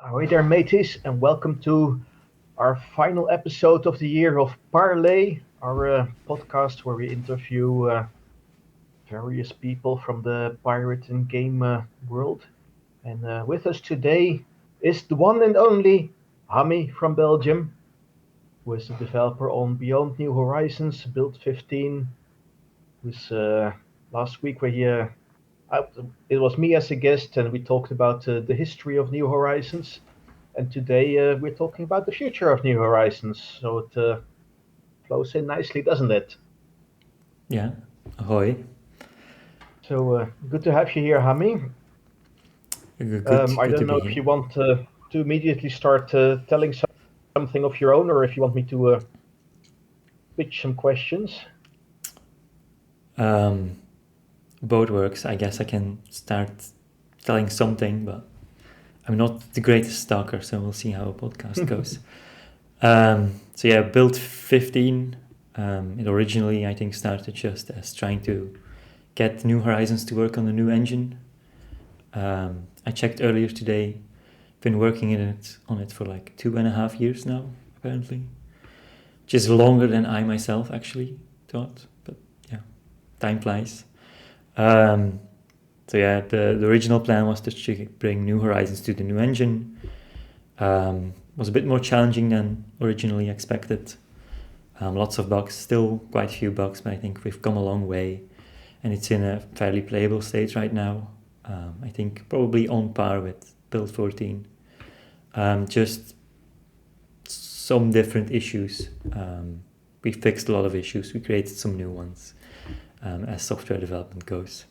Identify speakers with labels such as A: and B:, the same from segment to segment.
A: Ahoy there, mateys, and welcome to our final episode of the year of Parlay, our podcast where we interview various people from the pirate and game world. And with us today is the one and only Hammie from Belgium, who is the developer on Beyond New Horizons, Build 15. Who's last week where uh, it was me as a guest, and we talked about the history of New Horizons. And today we're talking about the future of New Horizons. So it flows in nicely, doesn't it?
B: Yeah, ahoy.
A: So good to have you here, Hami.
B: Good,
A: I
B: good to
A: don't
B: be
A: know if
B: here.
A: you want to immediately start telling something of your own, or if you want me to pitch some questions.
B: Um, Both works. I guess I can start telling something, but I'm not the greatest stalker, so we'll see how a podcast goes. So yeah, build 15. It originally, I think, started just as trying to get New Horizons to work on the new engine. I checked earlier today. Been working on it for like 2.5 years now, apparently, which is longer than I myself actually thought. But yeah, time flies. Um, so yeah, the original plan was to bring New Horizons to the new engine. Was a bit more challenging than originally expected. Lots of bugs, still quite a few bugs, but I think we've come a long way, and it's in a fairly playable state right now. I think probably on par with Build 14. Just some different issues. We fixed a lot of issues. We created some new ones as software development goes.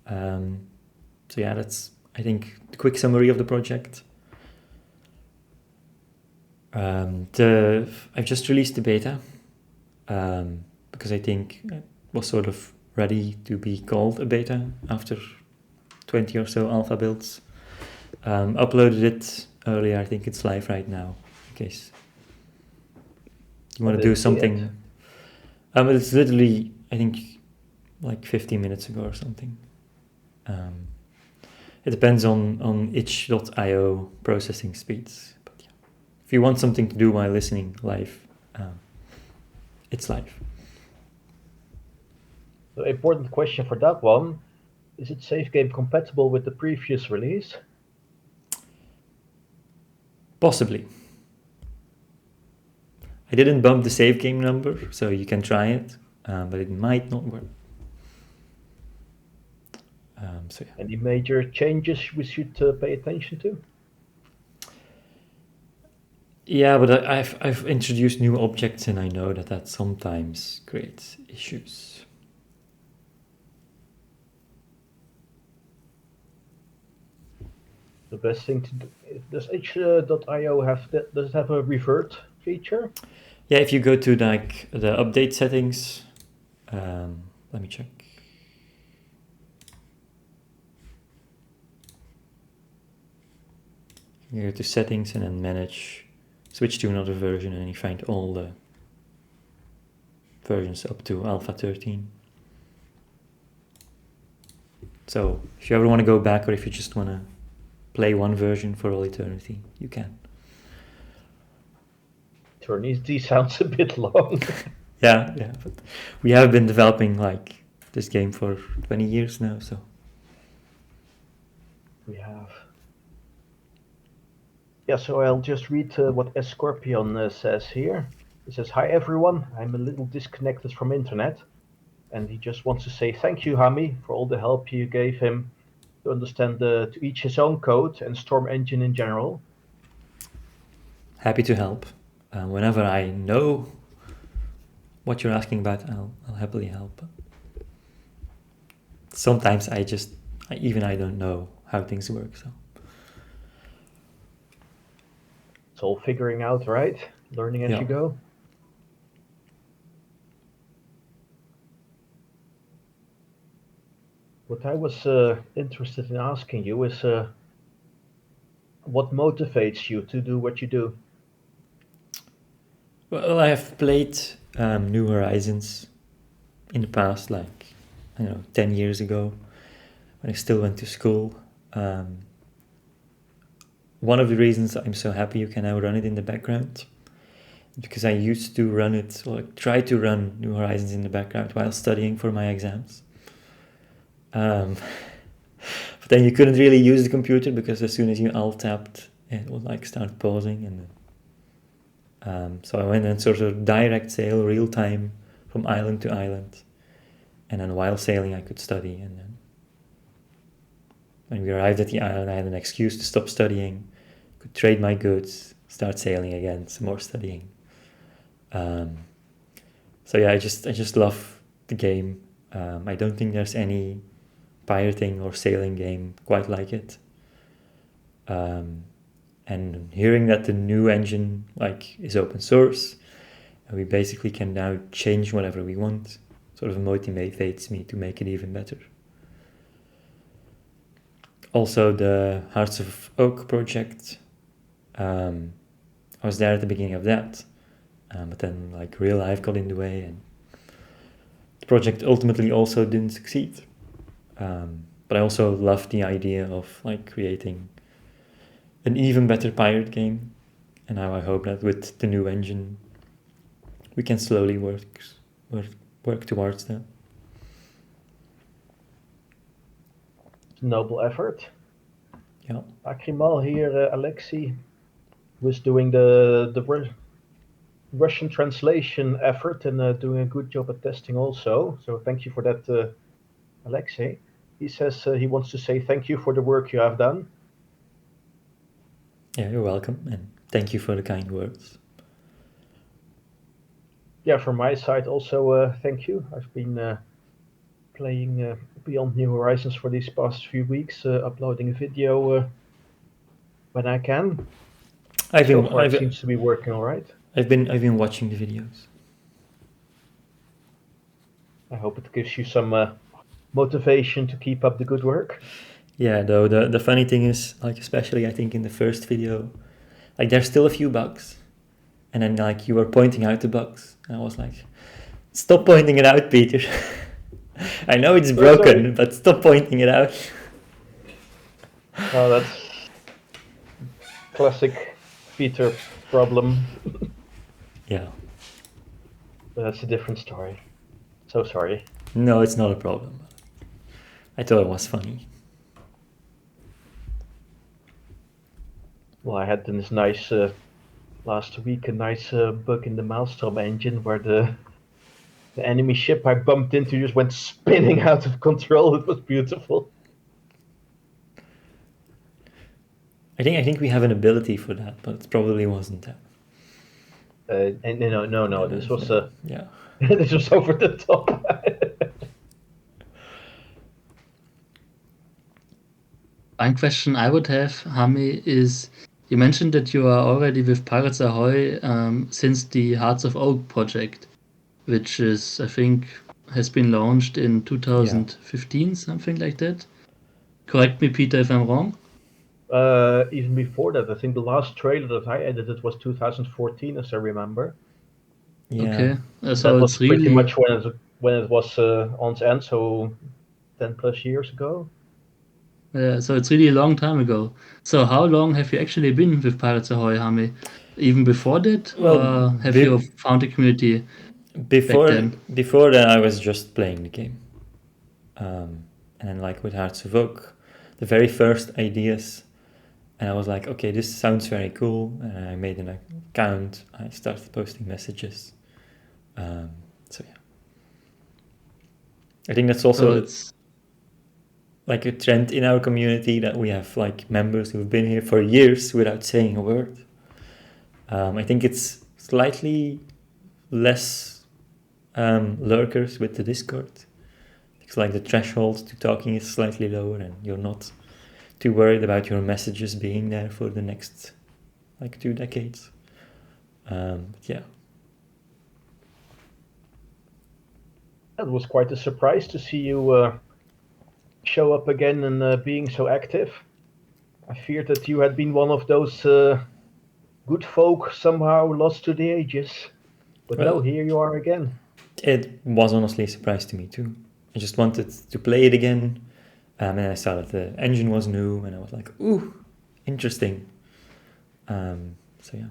B: So yeah, that's I think the quick summary of the project. I've just released the beta because I think it was sort of ready to be called a beta after 20 or so alpha builds. Uploaded it earlier. I think it's live right now. In case you
A: I
B: want to do
A: didn't see it.
B: something, it's literally I think like 15 minutes ago or something. It depends on itch.io processing speeds. But yeah, if you want something to do while listening live, it's live.
A: The important question for that one is: it save game compatible with the previous release?
B: Possibly. I didn't bump the save game number, so you can try it, but it might not work. So yeah.
A: Any major changes we should pay attention to?
B: Yeah, but I've introduced new objects, and I know that sometimes creates issues.
A: The best thing to do. Does H.io have that? Does it have a revert feature?
B: Yeah, if you go to like the update settings, let me check. You go to settings and then manage, switch to another version, and you find all the versions up to alpha 13. So if you ever want to go back, or if you just want to play one version for all eternity, you can.
A: Eternity sounds a bit long.
B: Yeah, but we have been developing like this game for 20 years now, so.
A: We have. Yeah, so I'll just read what Scorpion says here. He says, "Hi everyone, I'm a little disconnected from internet, and he just wants to say thank you, Hami, for all the help you gave him to understand to each his own code and Storm Engine in general."
B: Happy to help. Whenever I know what you're asking about, I'll happily help. Sometimes I don't know how things work, so.
A: It's all figuring out, right? Learning as
B: Yeah.
A: you go. What I was interested in asking you is what motivates you to do what you do?
B: Well, I have played New Horizons in the past, like, 10 years ago, when I still went to school. one of the reasons I'm so happy you can now run it in the background, because I used to run it, or try to run New Horizons in the background while studying for my exams. But then you couldn't really use the computer because as soon as you alt tapped, it would like start pausing, and so I went in sort of direct sail, real time, from island to island, and then while sailing I could study, and then when we arrived at the island I had an excuse to stop studying, could trade my goods, start sailing again, some more studying. So yeah, I just love the game. I don't think there's any pirating or sailing game quite like it. And hearing that the new engine like is open source, and we basically can now change whatever we want, sort of motivates me to make it even better. Also, the Hearts of Oak project, I was there at the beginning of that, but then like real life got in the way, and the project ultimately also didn't succeed. But I also love the idea of like creating an even better pirate game, and now I hope that with the new engine we can slowly work towards that.
A: Noble effort.
B: Yeah.
A: Akrimal here, Alexei, was doing the Russian translation effort and doing a good job at testing also. So thank you for that, Alexei. He says he wants to say thank you for the work you have done.
B: Yeah, you're welcome, and thank you for the kind words.
A: Yeah, from my side also, thank you. I've been playing Beyond New Horizons for these past few weeks, uploading a video when I can. So far, it seems to be working all right.
B: I've been watching the videos.
A: I hope it gives you some motivation to keep up the good work.
B: Yeah, though the funny thing is, like especially I think in the first video, like there's still a few bugs, and then like you were pointing out the bugs, and I was like, stop pointing it out, Peter. I know it's broken, but stop pointing it out.
A: Oh, that's classic Peter problem.
B: Yeah.
A: But that's a different story. So sorry.
B: No, it's not a problem. I thought it was funny.
A: Well, I had this nice last week, a nice bug in the Maelstrom engine where the enemy ship I bumped into just went spinning out of control. It was beautiful.
B: I think we have an ability for that, but it probably wasn't that.
A: And no, this was
B: yeah.
A: This was over the top.
C: One question I would have, Hammie, is you mentioned that you are already with Pirates Ahoy since the Hearts of Oak project, which is, I think, has been launched in 2015, something like that. Correct me, Peter, if I'm wrong.
A: Even before that, I think the last trailer that I edited was 2014, as I remember.
B: Yeah.
C: Okay,
A: so that was pretty much when it was on its end, so 10 plus years ago.
C: So it's really a long time ago. So how long have you actually been with Pirates Ahoy, Hammie? Even before that, or have you found a community
B: before
C: back then?
B: Before that, I was just playing the game. And then like with Hearts of Oak, the very first ideas, and I was like, okay, this sounds very cool. And I made an account. I started posting messages. So yeah, I think that's also like a trend in our community that we have like members who've been here for years without saying a word. I think it's slightly less lurkers with the Discord. It's like the threshold to talking is slightly lower, and you're not too worried about your messages being there for the next like 2 decades. But yeah.
A: It was quite a surprise to see you show up again and being so active. I feared that you had been one of those good folk somehow lost to the ages. But no, here you are again.
B: It was honestly a surprise to me too. I just wanted to play it again. And I saw that the engine was new, and I was like, ooh, interesting. So yeah.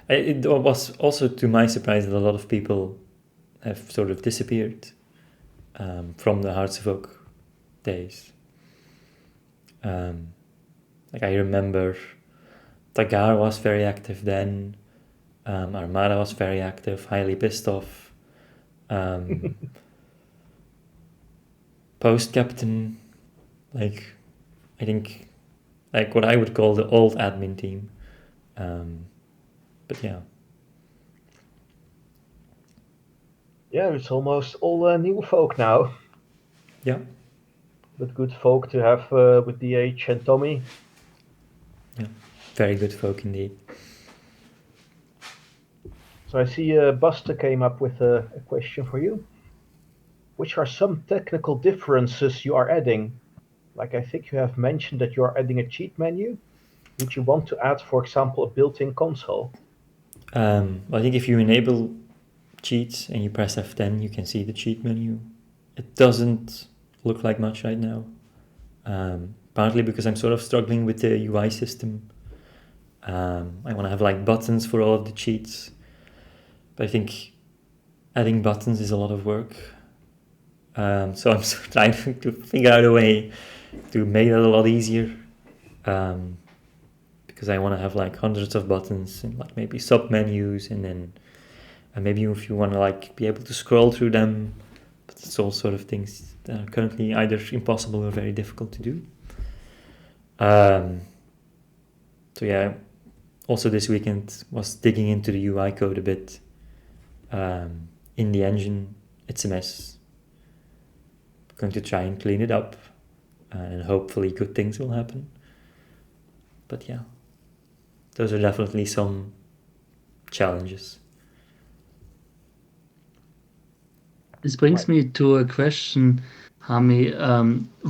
B: It was also to my surprise that a lot of people have sort of disappeared from the Hearts of Oak days. Like I remember Tagar was very active then, Armada was very active, highly pissed off. Post Captain, like I think like what I would call the old admin team. But yeah.
A: Yeah, it's almost all new folk now,
B: Yeah.
A: but good folk to have with DH and Tommy.
B: Yeah. Very good folk indeed.
A: So I see Buster came up with a question for you. Which are some technical differences you are adding? Like I think you have mentioned that you are adding a cheat menu. Would you want to add, for example, a built-in console?
B: I think if you enable cheats and you press F10, you can see the cheat menu. It doesn't look like much right now. Partly because I'm sort of struggling with the UI system. I want to have like buttons for all of the cheats, but I think adding buttons is a lot of work. So I'm trying to figure out a way to make that a lot easier. Because I want to have like hundreds of buttons and like maybe sub menus, and then maybe if you want to like be able to scroll through them, but it's all sort of things that are currently either impossible or very difficult to do. So yeah, also this weekend was digging into the UI code a bit. In the engine, it's a mess. I'm going to try and clean it up, and hopefully good things will happen. But yeah, those are definitely some challenges.
C: This brings me to a question, Hami.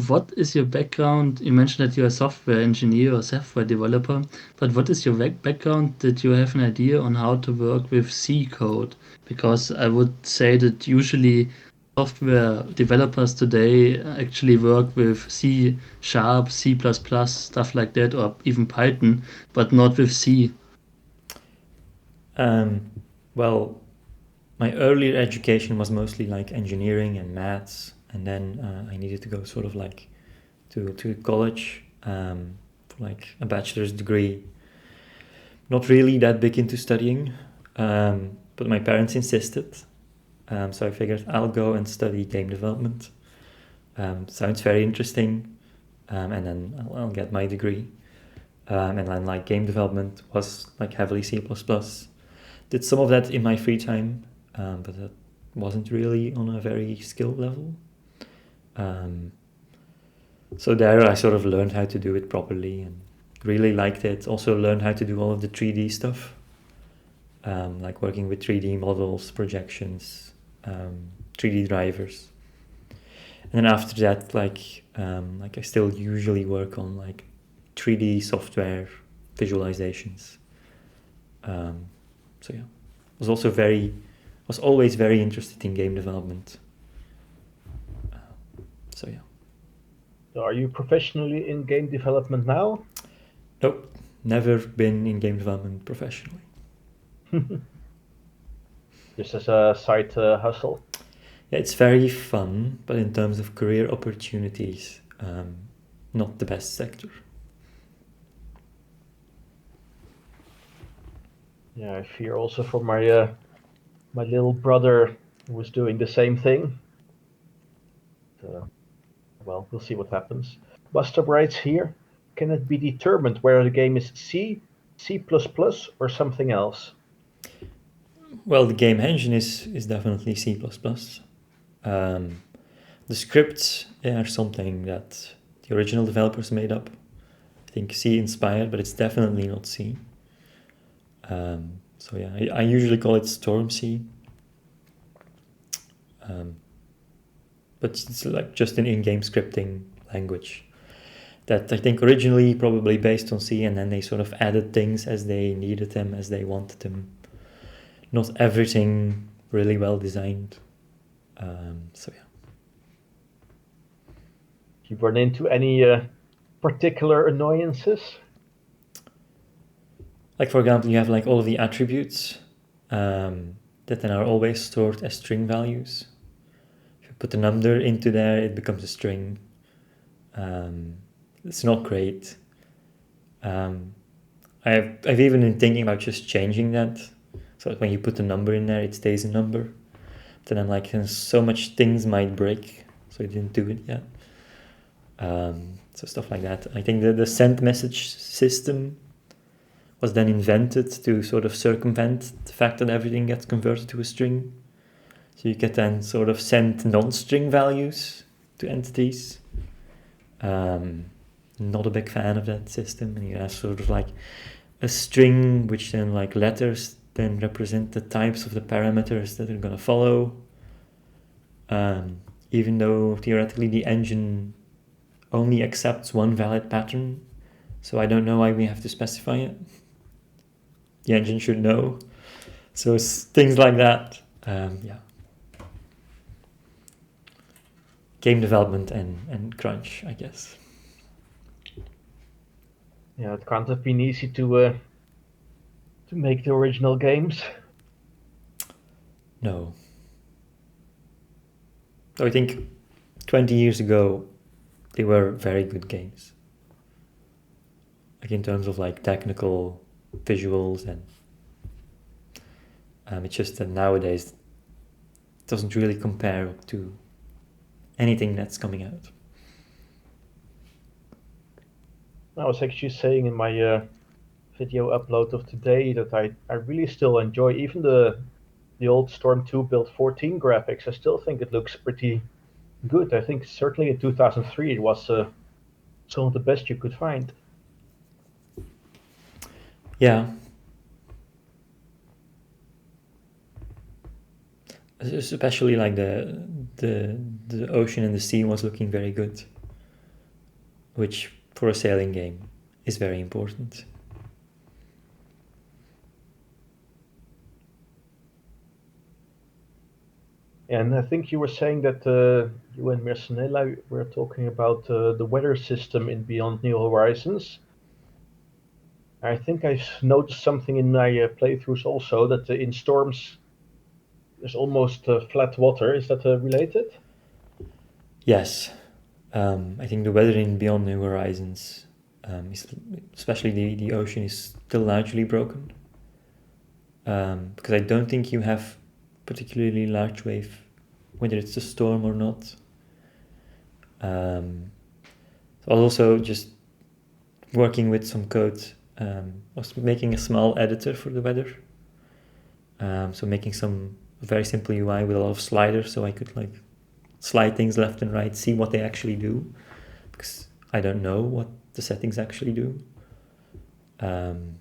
C: What is your background? You mentioned that you're a software engineer or software developer, but what is your background that you have an idea on how to work with C code? Because I would say that usually software developers today actually work with C sharp, C++, stuff like that, or even Python, but not with C.
B: Well, my earlier education was mostly like engineering and maths, and then I needed to go sort of like to college for like a bachelor's degree. Not really that big into studying, but my parents insisted, so I figured I'll go and study game development. Sounds very interesting, and then I'll get my degree. And then like game development was like heavily C++. Did some of that in my free time, but that wasn't really on a very skilled level. So there I sort of learned how to do it properly and really liked it. Also learned how to do all of the 3D stuff, like working with 3D models, projections, 3D drivers. And then after that, like I still usually work on like 3D software visualizations. So yeah, was always very interested in game development. So yeah.
A: So are you professionally in game development now?
B: Nope, never been in game development professionally.
A: Just as a side hustle?
B: Yeah, it's very fun, but in terms of career opportunities, not the best sector.
A: Yeah, I fear also for my little brother who was doing the same thing. Well, we'll see what happens. Buster writes here, can it be determined whether the game is C, C++, or something else?
B: Well, the game engine is definitely C++. The scripts are something that the original developers made up. I think C inspired, but it's definitely not C. So yeah, I usually call it Storm C. But it's like just an in-game scripting language that I think originally probably based on C, and then they sort of added things as they needed them, as they wanted them. Not everything really well designed. So yeah.
A: You run into any particular annoyances?
B: like for example, you have like all of the attributes that then are always stored as string values. If you put a number into there, it becomes a string. It's not great. I've even been thinking about just changing that, so that when you put a number in there, it stays a number. But then I'm like, so much things might break, so I didn't do it yet. So stuff like that. I think the send message system was then invented to sort of circumvent the fact that everything gets converted to a string. So you could then sort of send non-string values to entities. Not a big fan of that system. And you have sort of like a string, which then like letters then represent the types of the parameters that are going to follow. Even though theoretically the engine only accepts one valid pattern, so I don't know why we have to specify it. The engine should know. So it's things like that. Yeah. Game development and crunch, I guess.
A: Yeah, it can't have been easy to make the original games.
B: No. So I think 20 years ago, they were very good games. Like in terms of like technical visuals, and it's just that nowadays it doesn't really compare to anything that's coming out.
A: I was actually saying in my video upload of today that I really still enjoy even the old Storm 2 build 14 graphics. I still think it looks pretty good. I think certainly in 2003 it was some of the best you could find.
B: Yeah. Especially like the ocean and the sea was looking very good, which for a sailing game is very important.
A: And I think you were saying that you and Mercenella were talking about the weather system in Beyond New Horizons. I think I've noticed something in my playthroughs also that in storms there's almost flat water. Is that related?
B: Yes. I think the weather in Beyond New Horizons, especially the ocean, is still largely broken. Because I don't think you have particularly large wave, whether it's a storm or not. Also just working with some code, was making a small editor for the weather. So making some very simple UI with a lot of sliders, so I could like slide things left and right, see what they actually do, because I don't know what the settings actually do. And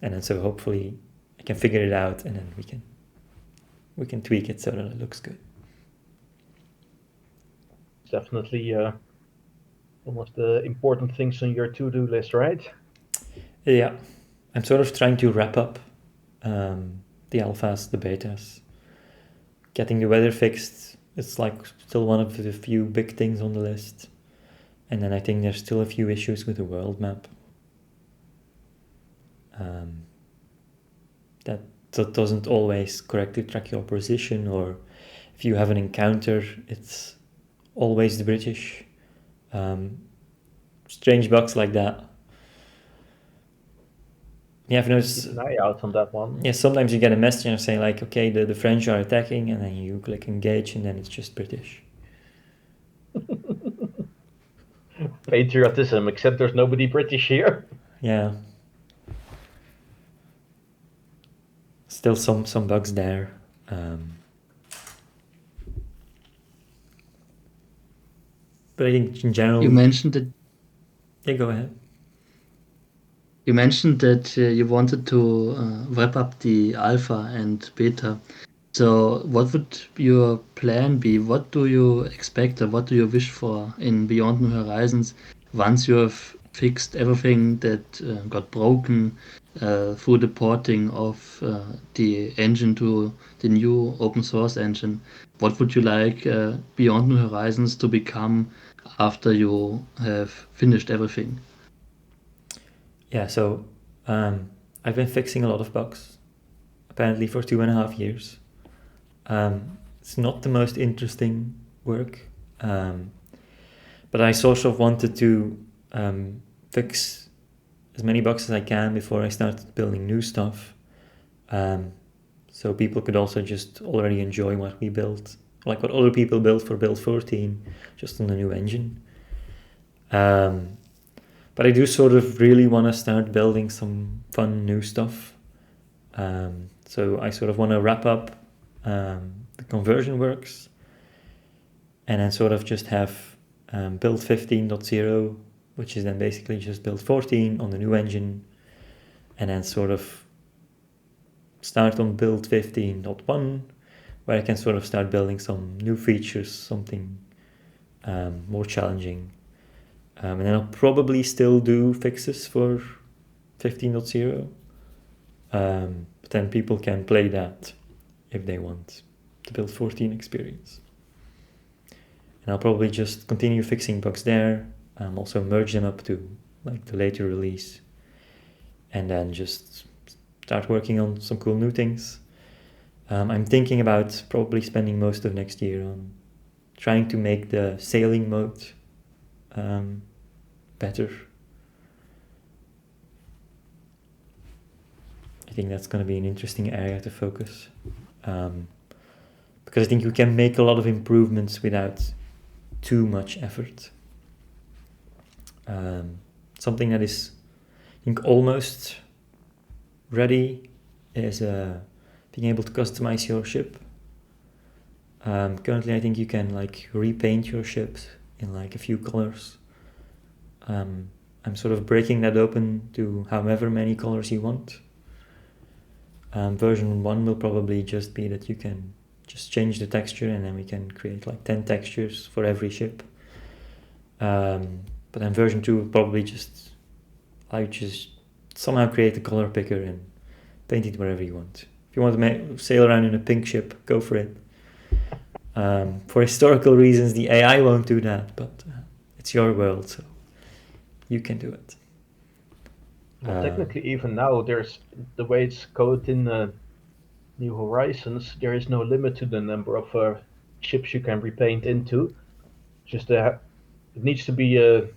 B: then so hopefully I can figure it out, and then we can tweak it so that it looks good.
A: It's definitely one of the important things on your to-do list, right?
B: Yeah, I'm sort of trying to wrap up the alphas, the betas. Getting the weather fixed, it's like still one of the few big things on the list. And then I think there's still a few issues with the world map. That doesn't always correctly track your position, or if you have an encounter, it's always the British. Strange bugs like that. You have noticed.
A: Keep an eye out on that one.
B: Yeah, sometimes you get a message and say like, okay, the French are attacking, and then you click engage, and then it's just British.
A: Patriotism, except there's nobody British here.
B: Yeah. Still some bugs there. But I think in general.
C: You mentioned that.
B: Yeah, go ahead.
C: You mentioned that you wanted to wrap up the alpha and beta. So, what would your plan be? What do you expect, or what do you wish for in Beyond New Horizons once you have fixed everything that got broken through the porting of the engine to the new open source engine? What would you like Beyond New Horizons to become after you have finished everything?
B: Yeah, so I've been fixing a lot of bugs, apparently for 2.5 years. It's not the most interesting work, but I sort of wanted to fix as many bugs as I can before I started building new stuff, so people could also just already enjoy what we built, like what other people built for build 14, just on the new engine. But I do sort of really want to start building some fun new stuff. So I sort of want to wrap up the conversion works, and then sort of just have build 15.0, which is then basically just build 14 on the new engine, and then sort of start on build 15.1, where I can sort of start building some new features, something more challenging. And then I'll probably still do fixes for 15.0. But then people can play that if they want the build 14 experience. And I'll probably just continue fixing bugs there, also merge them up to like the later release, and then just start working on some cool new things. I'm thinking about probably spending most of next year on trying to make the sailing mode better. I think that's going to be an interesting area to focus, because I think you can make a lot of improvements without too much effort. Something that is, I think, almost ready is being able to customize your ship. Currently, I think you can like repaint your ships in like a few colors. I'm sort of breaking that open to however many colors you want. Version 1 will probably just be that you can just change the texture, and then we can create like 10 textures for every ship. But then version 2 will probably just somehow create a color picker and paint it wherever you want. If you want to sail around in a pink ship, go for it. For historical reasons, the AI won't do that, but it's your world, so you can do it.
A: Well, technically, even now, there's the way it's coded in New Horizons. There is no limit to the number of ships you can repaint into. Just it needs to be the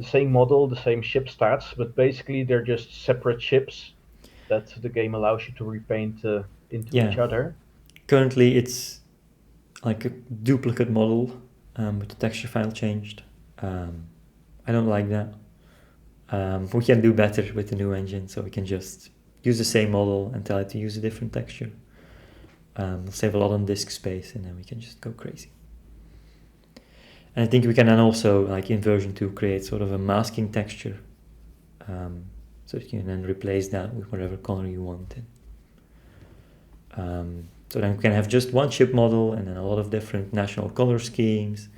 A: same model, the same ship stats, but basically they're just separate ships that the game allows you to repaint into each other.
B: Currently, it's like a duplicate model with the texture file changed. I don't like that. We can do better with the new engine, so we can just use the same model and tell it to use a different texture. We'll save a lot on disk space, and then we can just go crazy. And I think we can then also, like in version 2, create sort of a masking texture, so you can then replace that with whatever color you want. So then we can have just one ship model and then a lot of different national color schemes,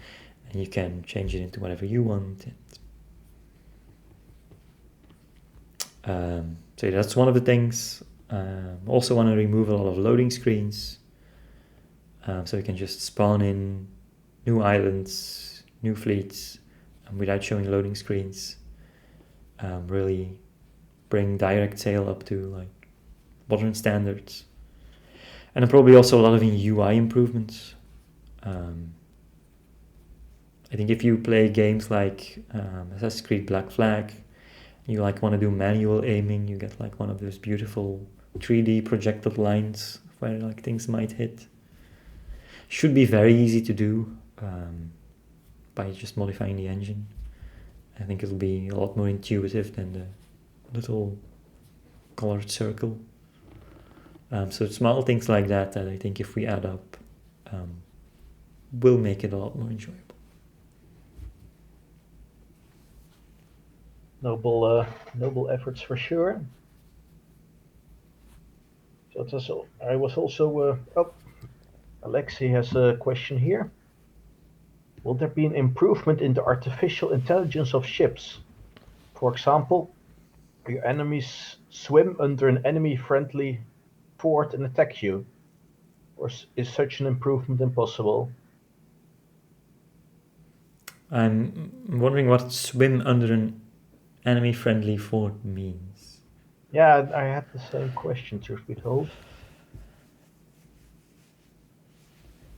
B: and you can change it into whatever you want. So that's one of the things. Also want to remove a lot of loading screens, so you can just spawn in new islands, new fleets, without showing loading screens. Really bring direct sail up to like modern standards. And then probably also a lot of UI improvements. I think if you play games like Assassin's Creed Black Flag, you like want to do manual aiming, you get like one of those beautiful 3D projected lines where like things might hit. Should be very easy to do by just modifying the engine. I think it'll be a lot more intuitive than the little colored circle. So small things like that I think if we add up will make it a lot more enjoyable.
A: Noble efforts for sure. So I was also. Alexei has a question here. Will there be an improvement in the artificial intelligence of ships? For example, your enemies swim under an enemy-friendly fort and attack you? Or is such an improvement impossible?
B: I'm wondering what swim under an enemy-friendly fort means.
A: Yeah, I had the same question, truth be told.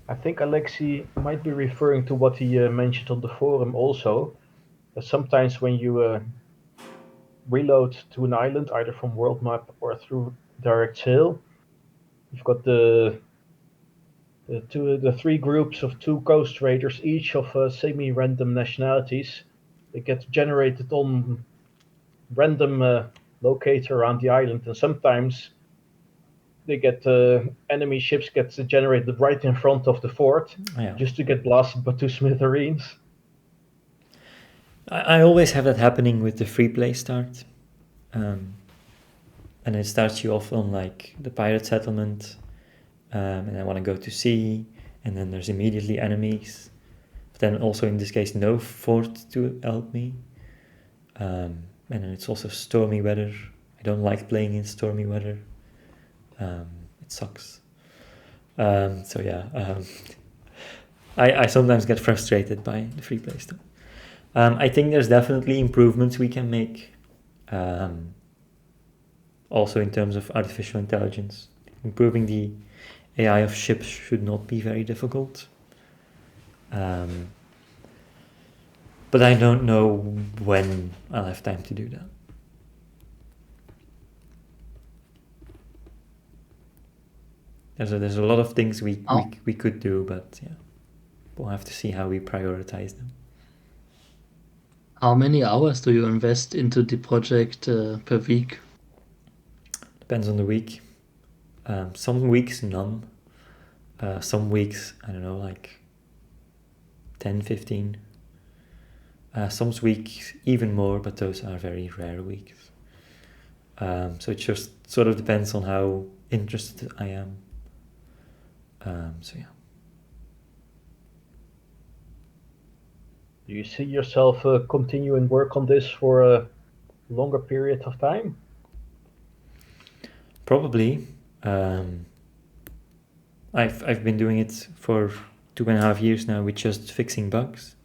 A: I think Alexei might be referring to what he mentioned on the forum also. That sometimes when you reload to an island, either from world map or through direct sale, you've got the three groups of two coast raiders, each of semi-random nationalities. They get generated on random locator around the island, and sometimes they get enemy ships get generated right in front of the fort,
B: Yeah.
A: just to get blasted by two smithereens.
B: I always have that happening with the free play start. And it starts you off on like the pirate settlement, and I want to go to sea, and then there's immediately enemies. But then also in this case, no fort to help me. And then it's also stormy weather. I don't like playing in stormy weather. It sucks. So yeah, I sometimes get frustrated by the free play stuff. I think there's definitely improvements we can make. Also in terms of artificial intelligence, improving the AI of ships should not be very difficult. But I don't know when I'll have time to do that. There's a lot of things we could do, but yeah, we'll have to see how we prioritize them.
C: How many hours do you invest into the project per week?
B: Depends on the week. Some weeks none. Some weeks, I don't know, like 10, 15. Some weeks even more, but those are very rare weeks. So it just sort of depends on how interested I am. So yeah.
A: Do you see yourself continuing work on this for a longer period of time?
B: Probably. I've been doing it for 2.5 years now with just fixing bugs,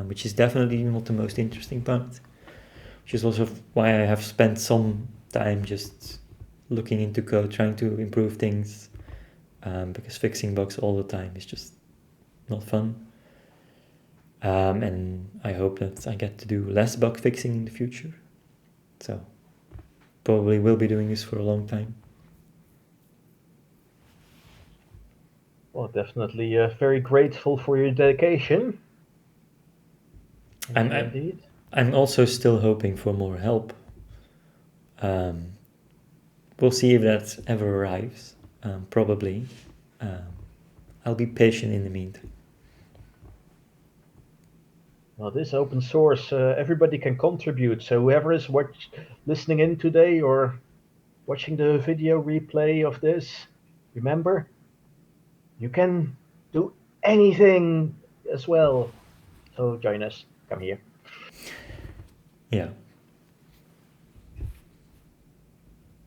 B: which is definitely not the most interesting part, which is also why I have spent some time just looking into code, trying to improve things, because fixing bugs all the time is just not fun. And I hope that I get to do less bug fixing in the future. So probably will be doing this for a long time.
A: Well, definitely very grateful for your dedication. Indeed.
B: I'm also still hoping for more help. We'll see if that ever arrives. Probably. I'll be patient in the meantime.
A: Well, this open source, everybody can contribute. So whoever is listening in today or watching the video replay of this, remember, you can do anything as well. So join us. Come here.
B: Yeah.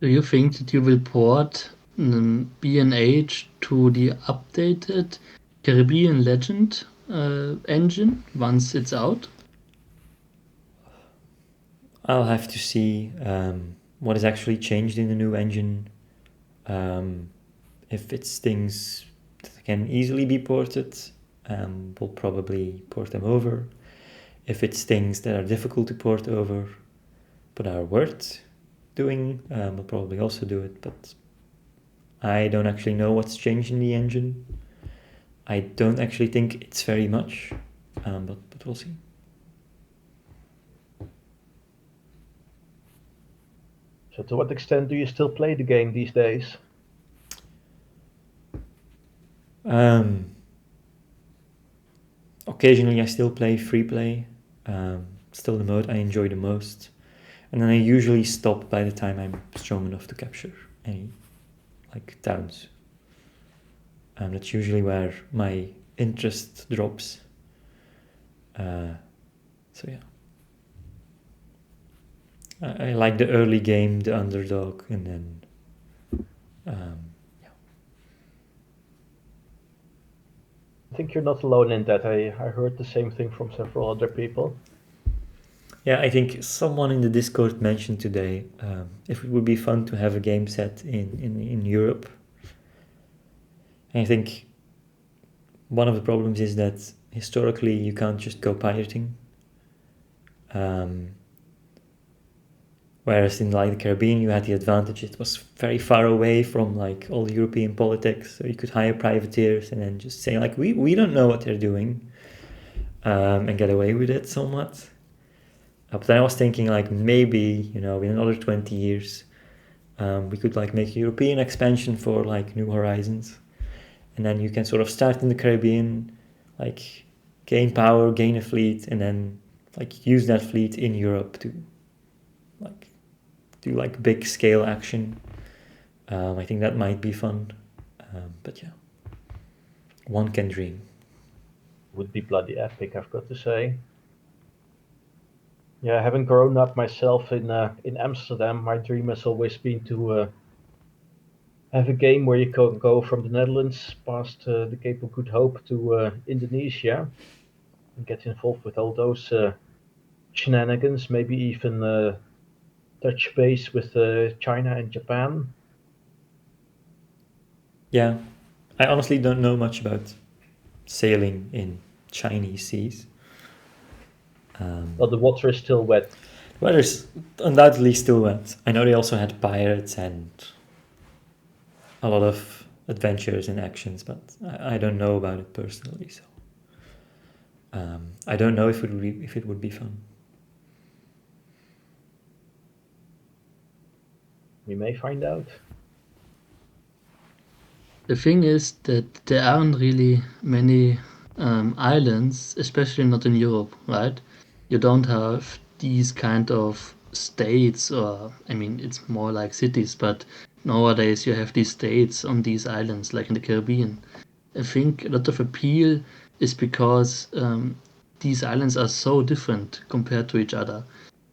C: Do you think that you will port B&H to the updated Caribbean Legend engine once it's out?
B: I'll have to see what is actually changed in the new engine. If it's things that can easily be ported, we'll probably port them over. If it's things that are difficult to port over but are worth doing, we'll probably also do it. But I don't actually know what's changed in the engine. I don't actually think it's very much, but we'll see.
A: So to what extent do you still play the game these days?
B: Occasionally I still play free play, still the mode I enjoy the most, and then I usually stop by the time I'm strong enough to capture any like towns. That's usually where my interest drops. So yeah, I like the early game, the underdog, and then yeah.
A: I think you're not alone in that. I heard the same thing from several other people.
B: Yeah, I think someone in the Discord mentioned today if it would be fun to have a game set in Europe. And I think one of the problems is that historically you can't just go pirating. Whereas in like the Caribbean you had the advantage, it was very far away from like all the European politics, so you could hire privateers and then just say like we don't know what they're doing, and get away with it somewhat. But then I was thinking like maybe, in another 20 years we could like make a European expansion for like New Horizons, and then you can sort of start in the Caribbean, like gain power, gain a fleet, and then like use that fleet in Europe to like do like big scale action. I think that might be fun, but yeah, one can dream.
A: Would be bloody epic, I've got to say. Yeah, having grown up myself in Amsterdam, my dream has always been to have a game where you can go from the Netherlands past the Cape of Good Hope to Indonesia and get involved with all those shenanigans. Maybe even touch base with China and Japan.
B: Yeah, I honestly don't know much about sailing in Chinese seas.
A: Well, the water is still wet.
B: Weather's undoubtedly still wet. I know they also had pirates and a lot of adventures and actions, but I don't know about it personally, so I don't know if it would be fun.
A: We may find out.
C: The thing is that there aren't really many islands, especially not in Europe, right? You don't have these kind of states, or I mean, it's more like cities, but nowadays you have these states on these islands, like in the Caribbean. I think a lot of appeal is because these islands are so different compared to each other.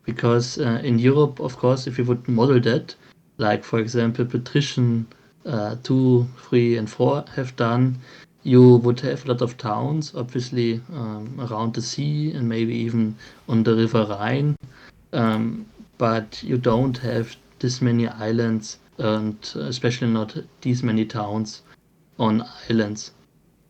C: Because in Europe, of course, if you would model that, like for example, Patrician 2, 3, and 4 have done, you would have a lot of towns, obviously around the sea and maybe even on the River Rhine, but you don't have this many islands and especially not these many towns on islands.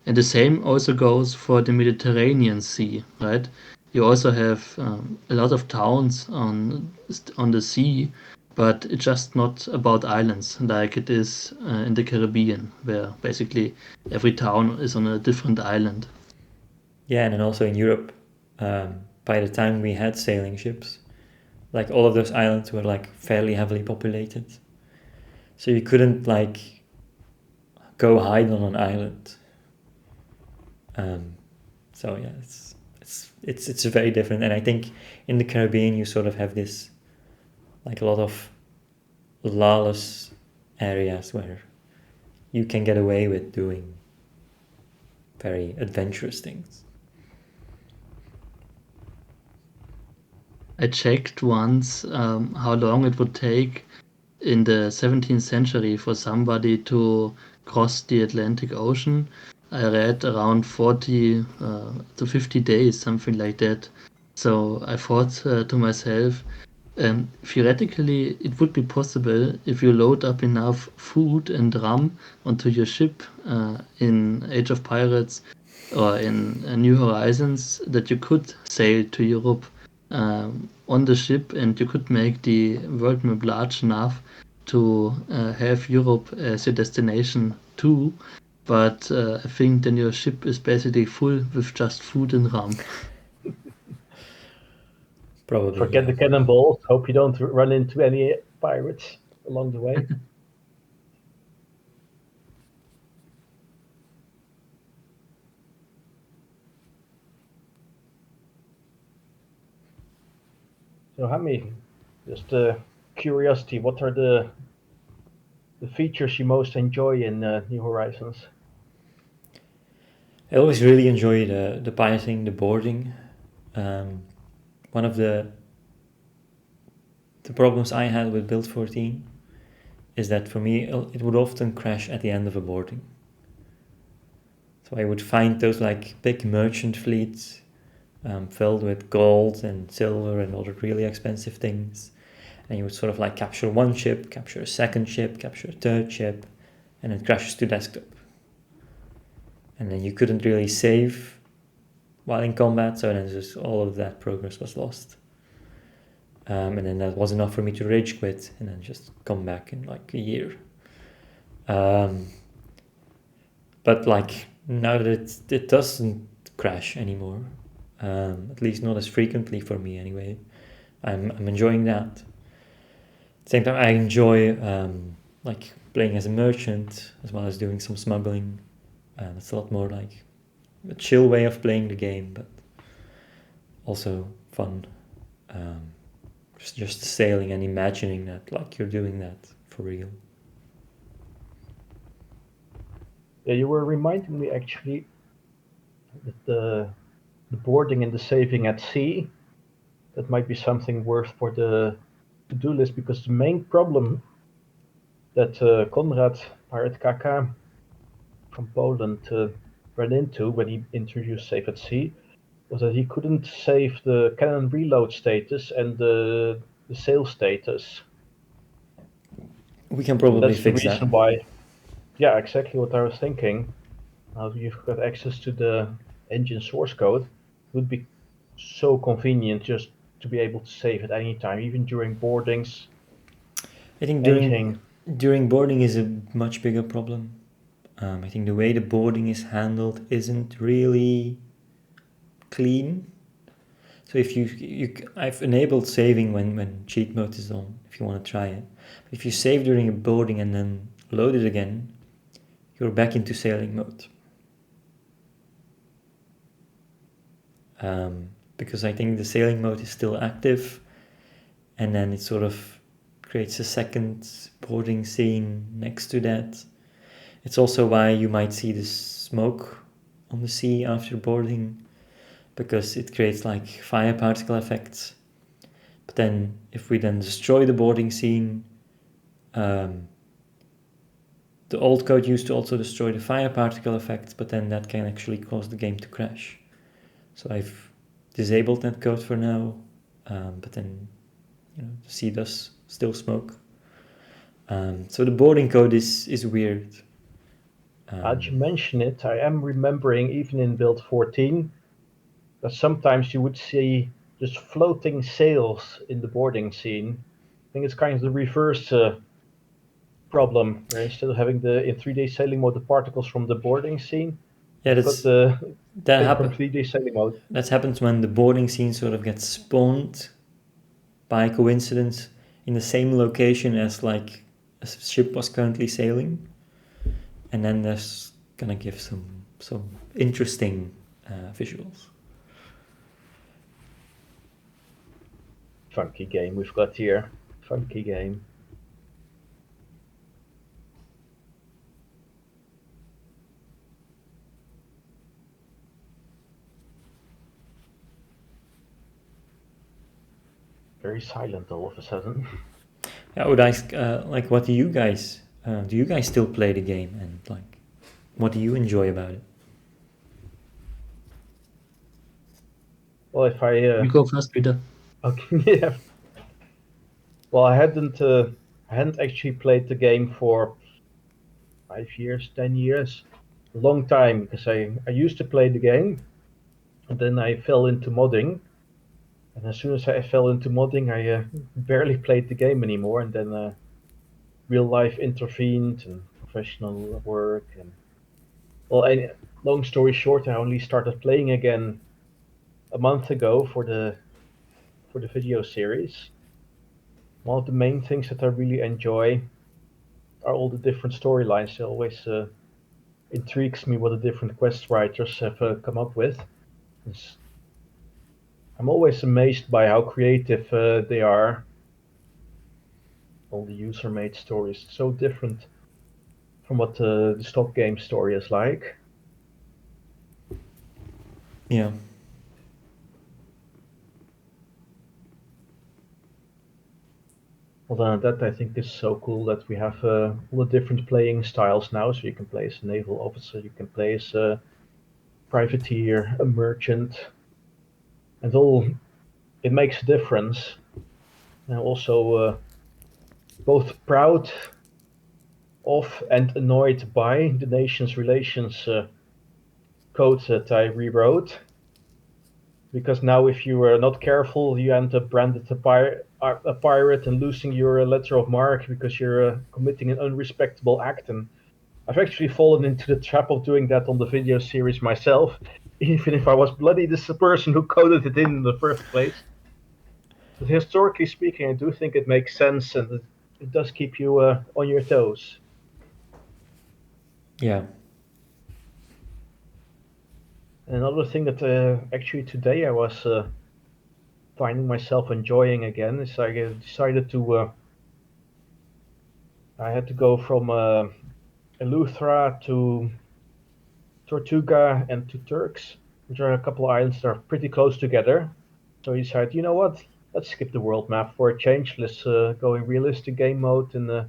C: And the same also goes for the Mediterranean Sea, right? You also have a lot of towns on the sea, but it's just not about islands like it is in the Caribbean, where basically every town is on a different island.
B: Yeah, and then also in Europe, by the time we had sailing ships, like all of those islands were like fairly heavily populated, so you couldn't like go hide on an island. So yeah, it's very different, and I think in the Caribbean you sort of have this like a lot of lawless areas where you can get away with doing very adventurous things.
C: I checked once how long it would take in the 17th century for somebody to cross the Atlantic Ocean. I read around 40 to 50 days, something like that. So I thought to myself, theoretically, it would be possible if you load up enough food and rum onto your ship in Age of Pirates or in New Horizons that you could sail to Europe on the ship, and you could make the world map large enough to have Europe as your destination too. But I think then your ship is basically full with just food and rum.
B: Probably.
A: Forget
B: Yeah.
A: the cannonballs. Hope you don't run into any pirates along the way. So, Hammie, just curiosity, what are the features you most enjoy in New Horizons?
B: I always really enjoy the piloting, the boarding. One of the problems I had with Build 14 is that for me it would often crash at the end of a boarding. So I would find those like big merchant fleets filled with gold and silver and other really expensive things. And you would sort of like capture one ship, capture a second ship, capture a third ship, and it crashes to desktop. And then you couldn't really save while in combat, so then just all of that progress was lost. And then that was enough for me to rage quit and then just come back in like a year. But like now that it doesn't crash anymore, at least not as frequently for me anyway, I'm enjoying that. At the same time, I enjoy like playing as a merchant as well as doing some smuggling. It's a lot more like a chill way of playing the game, but also fun. Just sailing and imagining that like you're doing that for real.
A: Yeah, you were reminding me actually that the boarding and the saving at sea, that might be something worth for the to-do list, because the main problem that Konrad, Pirate Kaka from Poland, ran into when he introduced Save at Sea was that he couldn't save the cannon reload status and the sail status.
B: We can
A: So
B: probably
A: that's the
B: fix that.
A: reason why. Yeah, exactly what I was thinking. Now you've got access to the engine source code. It would be so convenient just to be able to save at any time, even during boardings,
B: I think
A: anything.
B: during boarding is a much bigger problem. I think the way the boarding is handled isn't really clean. So if I've enabled saving when cheat mode is on, if you want to try it. If you save during a boarding and then load it again, you're back into sailing mode. Because I think the sailing mode is still active, and then it sort of creates a second boarding scene next to that. It's also why you might see the smoke on the sea after boarding, because it creates like fire particle effects. But then if we then destroy the boarding scene, the old code used to also destroy the fire particle effects, but then that can actually cause the game to crash. So I've disabled that code for now, but then the sea does still smoke. So the boarding code is weird.
A: As you mention it, I am remembering even in build 14 that sometimes you would see just floating sails in the boarding scene. I think it's kind of the reverse problem, where instead of having in 3D sailing mode the particles from the boarding scene,
B: Yeah,
A: you've got the
B: that
A: thing from
B: happen.
A: 3D sailing mode.
B: That happens when the boarding scene sort of gets spawned by coincidence in the same location as like a ship was currently sailing, and then there's gonna give some interesting visuals.
A: Funky game we've got here. Funky game. Very silent all of a sudden.
B: I would ask, like, what do you guys still play the game, and like, what do you enjoy about it?
A: Well, if I
C: You go first, Peter.
A: okay, yeah. Well, I hadn't actually played the game for 5 years, 10 years, a long time, because I used to play the game, and then I fell into modding. And as soon as I fell into modding, I barely played the game anymore. And then real life intervened and professional work. And well, long story short, I only started playing again a month ago for the video series. One of the main things that I really enjoy are all the different storylines. It always intrigues me what the different quest writers have come up with. It's, I'm always amazed by how creative they are. All the user-made stories, so different from what the stock game story is like.
B: Yeah.
A: Well, that I think is so cool that we have all the different playing styles now. So you can play as a naval officer, you can play as a privateer, a merchant, and all it makes a difference. And also both proud of and annoyed by the nation's relations code that I rewrote. Because now, if you are not careful, you end up branded a pirate and losing your letter of marque because you're committing an unrespectable act. And I've actually fallen into the trap of doing that on the video series myself, even if I was bloody this person who coded it in the first place. But historically speaking, I do think it makes sense, and it does keep you on your toes.
B: Yeah.
A: Another thing that actually today I was finding myself enjoying again is I decided to I had to go from Eleuthera to Tortuga and to Turks, which are a couple of islands that are pretty close together. So he decided, you know what? Let's skip the world map for a change. Let's go in realistic game mode in the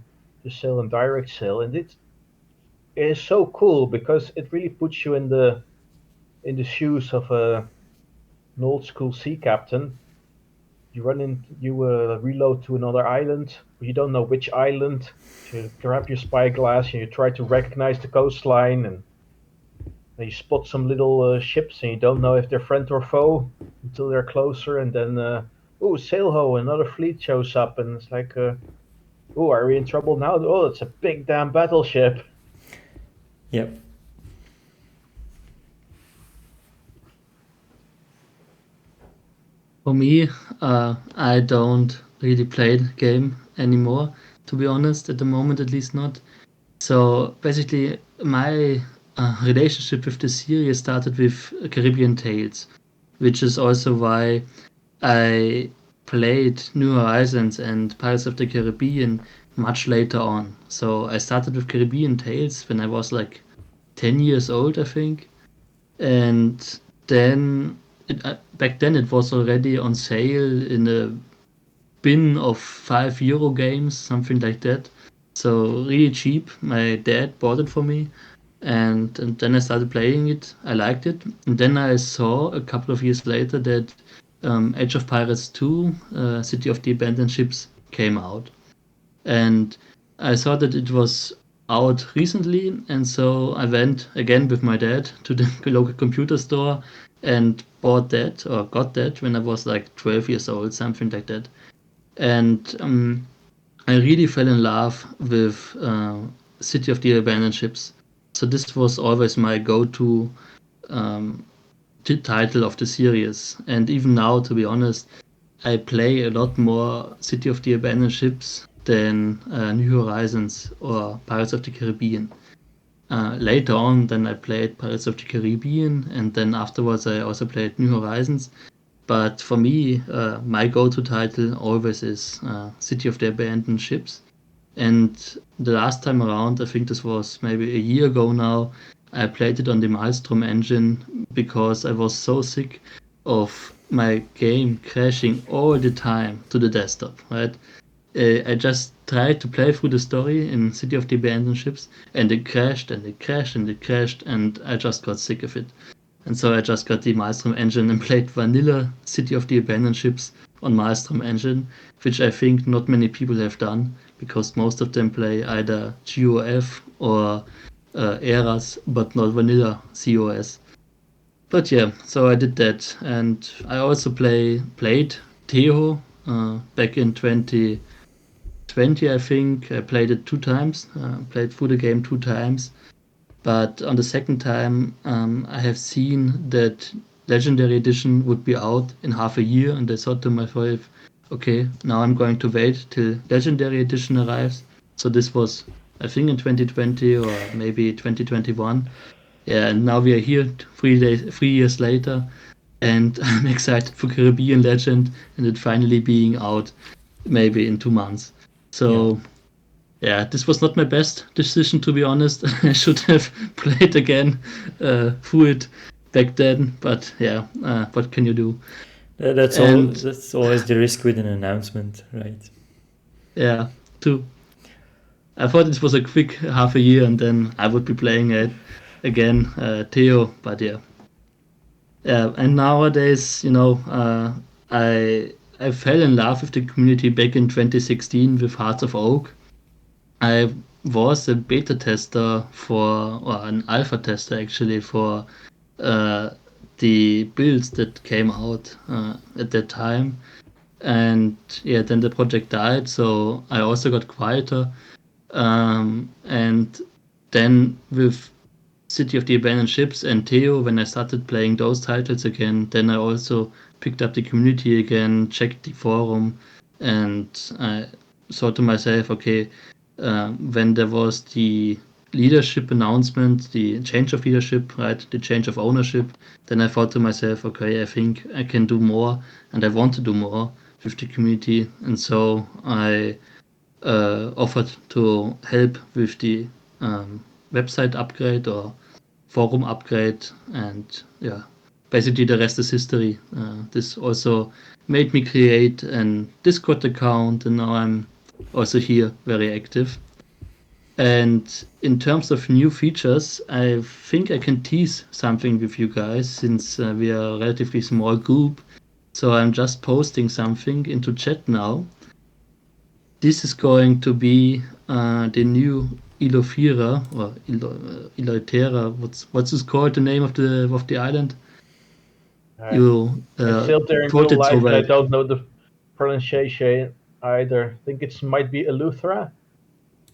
A: sail and direct sail, and it is so cool because it really puts you in the shoes of an old school sea captain. You reload to another island, but you don't know which island. You grab your spyglass and you try to recognize the coastline, and you spot some little ships and you don't know if they're friend or foe until they're closer, and then oh, sail ho, another fleet shows up, and it's like, oh, are we in trouble now? Oh, it's a big damn battleship.
B: Yep.
C: For me, I don't really play the game anymore, to be honest, at the moment at least not. So basically, my relationship with the series started with Caribbean Tales, which is also why I played New Horizons and Pirates of the Caribbean much later on. So I started with Caribbean Tales when I was like 10 years old, I think. And then back then it was already on sale in a bin of €5 games, something like that. So really cheap. My dad bought it for me, and then I started playing it. I liked it, and then I saw a couple of years later that Age of Pirates 2, City of the Abandoned Ships, came out, and I saw that it was out recently, and so I went again with my dad to the local computer store and bought that or got that when I was like 12 years old, something like that. And I really fell in love with City of the Abandoned Ships. So this was always my go-to um, title of the series. And even now, to be honest, I play a lot more City of the Abandoned Ships than New Horizons or Pirates of the Caribbean. Later on, then I played Pirates of the Caribbean, and then afterwards I also played New Horizons. But for me, my go-to title always is City of the Abandoned Ships. And the last time around, I think this was maybe a year ago now, I played it on the Maelstrom engine because I was so sick of my game crashing all the time to the desktop, right? I just tried to play through the story in City of the Abandoned Ships, and it crashed and it crashed and it crashed, and I just got sick of it. And so I just got the Maelstrom engine and played vanilla City of the Abandoned Ships on Maelstrom engine, which I think not many people have done because most of them play either GOF or Eras, but not vanilla COS. But yeah, so I did that, and I also played Teho back in 2020. I think I played it 2 times, played through the game 2 times. But on the second time, I have seen that Legendary Edition would be out in half a year, and I thought to myself, okay, now I'm going to wait till Legendary Edition arrives. So this was, I think, in 2020 or maybe 2021. Yeah, and now we are here 3 years later, and I'm excited for Caribbean Legend and it finally being out maybe in 2 months. So yeah, this was not my best decision, to be honest. I should have played again through it back then, but yeah, what can you do?
B: That's all.
C: And
B: That's always the risk with an announcement, right?
C: yeah, too. I thought it was a quick half a year and then I would be playing it again, Theo, but yeah. Yeah, and nowadays, I fell in love with the community back in 2016 with Hearts of Oak. I was a beta tester or an alpha tester actually for uh, the builds that came out at that time. And yeah, then the project died, so I also got quieter. And then with City of the Abandoned Ships and Theo, when I started playing those titles again, then I also picked up the community again, checked the forum, and I thought to myself, okay, when there was the leadership announcement, the change of leadership, right, the change of ownership, then I thought to myself, okay, I think I can do more, and I want to do more with the community, and so I offered to help with the website upgrade or forum upgrade, and yeah, basically the rest is history. This also made me create an Discord account, and now I'm also here very active. And in terms of new features, I think I can tease something with you guys since we are a relatively small group. So I'm just posting something into chat now. This is going to be the new Ilofira or Iloterra. What's this called? The name of the island?
A: I,
C: You
A: I sailed there in
C: put
A: real
C: it so
A: life, and I
C: well.
A: don't know the pronunciation either. I think it might be Eleuthera.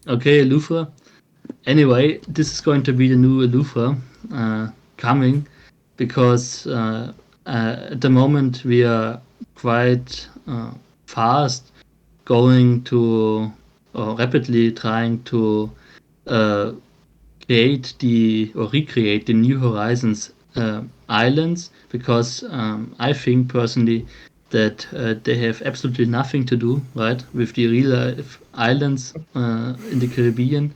C: Okay, Elufra. Anyway, this is going to be the new Elufra coming because at the moment we are quite fast going to or rapidly trying to uh, create or recreate the New Horizons islands because I think personally that they have absolutely nothing to do right with the real life islands in the Caribbean,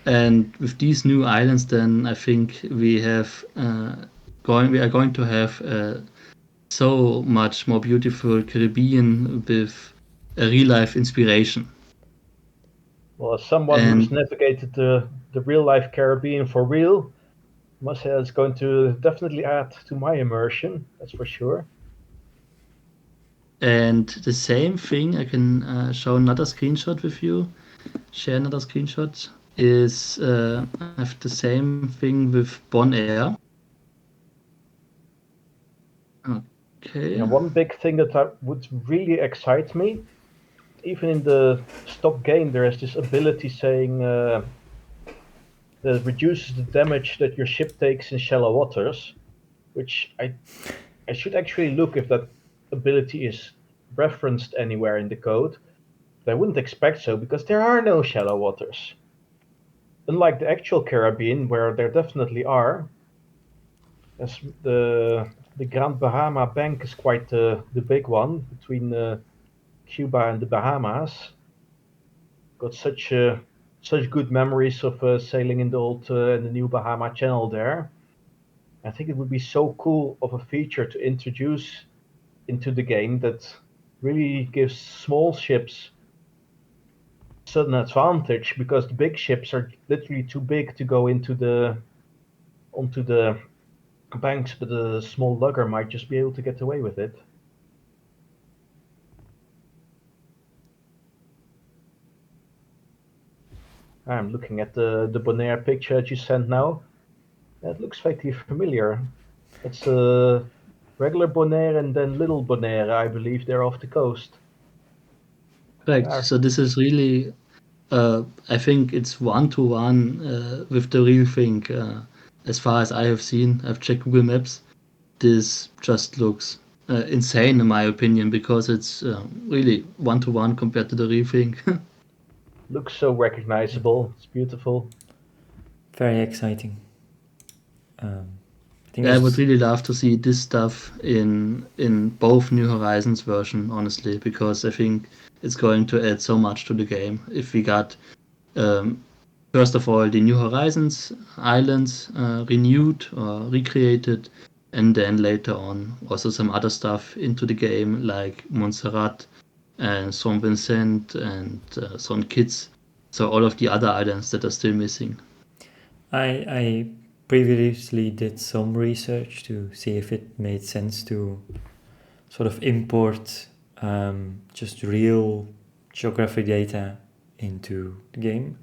C: and with these new islands, then I think we are going to have so much more beautiful Caribbean with a real life inspiration.
A: Well, as someone who's
C: And
A: navigated the real life Caribbean for real, I must say it's going to definitely add to my immersion. That's for sure.
C: And the same thing, I can show another screenshot with you, share another screenshot, is I have the same thing with Bon Air. Okay.
A: Yeah, one big thing that would really excite me, even in the stock game, there is this ability saying that reduces the damage that your ship takes in shallow waters, which I should actually look if that ability is referenced anywhere in the code. But I wouldn't expect so because there are no shallow waters. Unlike the actual Caribbean, where there definitely are, as the Grand Bahama Bank is quite the big one between Cuba and the Bahamas. Got such good memories of sailing in the old and the new Bahama Channel there. I think it would be so cool of a feature to introduce into the game that really gives small ships sudden advantage because the big ships are literally too big to go into the onto the banks, but a small lugger might just be able to get away with it. I'm looking at the Bonaire picture that you sent now. It looks vaguely familiar. It's a regular Bonaire and then little Bonaire, I believe they're off the coast.
C: Correct.
A: Ah,
C: So this is really, I think it's one to one with the real thing. As far as I have seen, I've checked Google Maps. This just looks insane in my opinion because it's really one to one compared to the real thing.
A: looks so recognizable. It's beautiful.
B: Very exciting. I think
C: Yeah, I would
B: there's
C: really love to see this stuff in both New Horizons version, honestly, because I think it's going to add so much to the game. If we got um, first of all the New Horizons islands renewed or recreated, and then later on also some other stuff into the game like Montserrat and Saint Vincent and Saint Kitts. So all of the other islands that are still missing.
B: I previously did some research to see if it made sense to sort of import just real geography data into the game.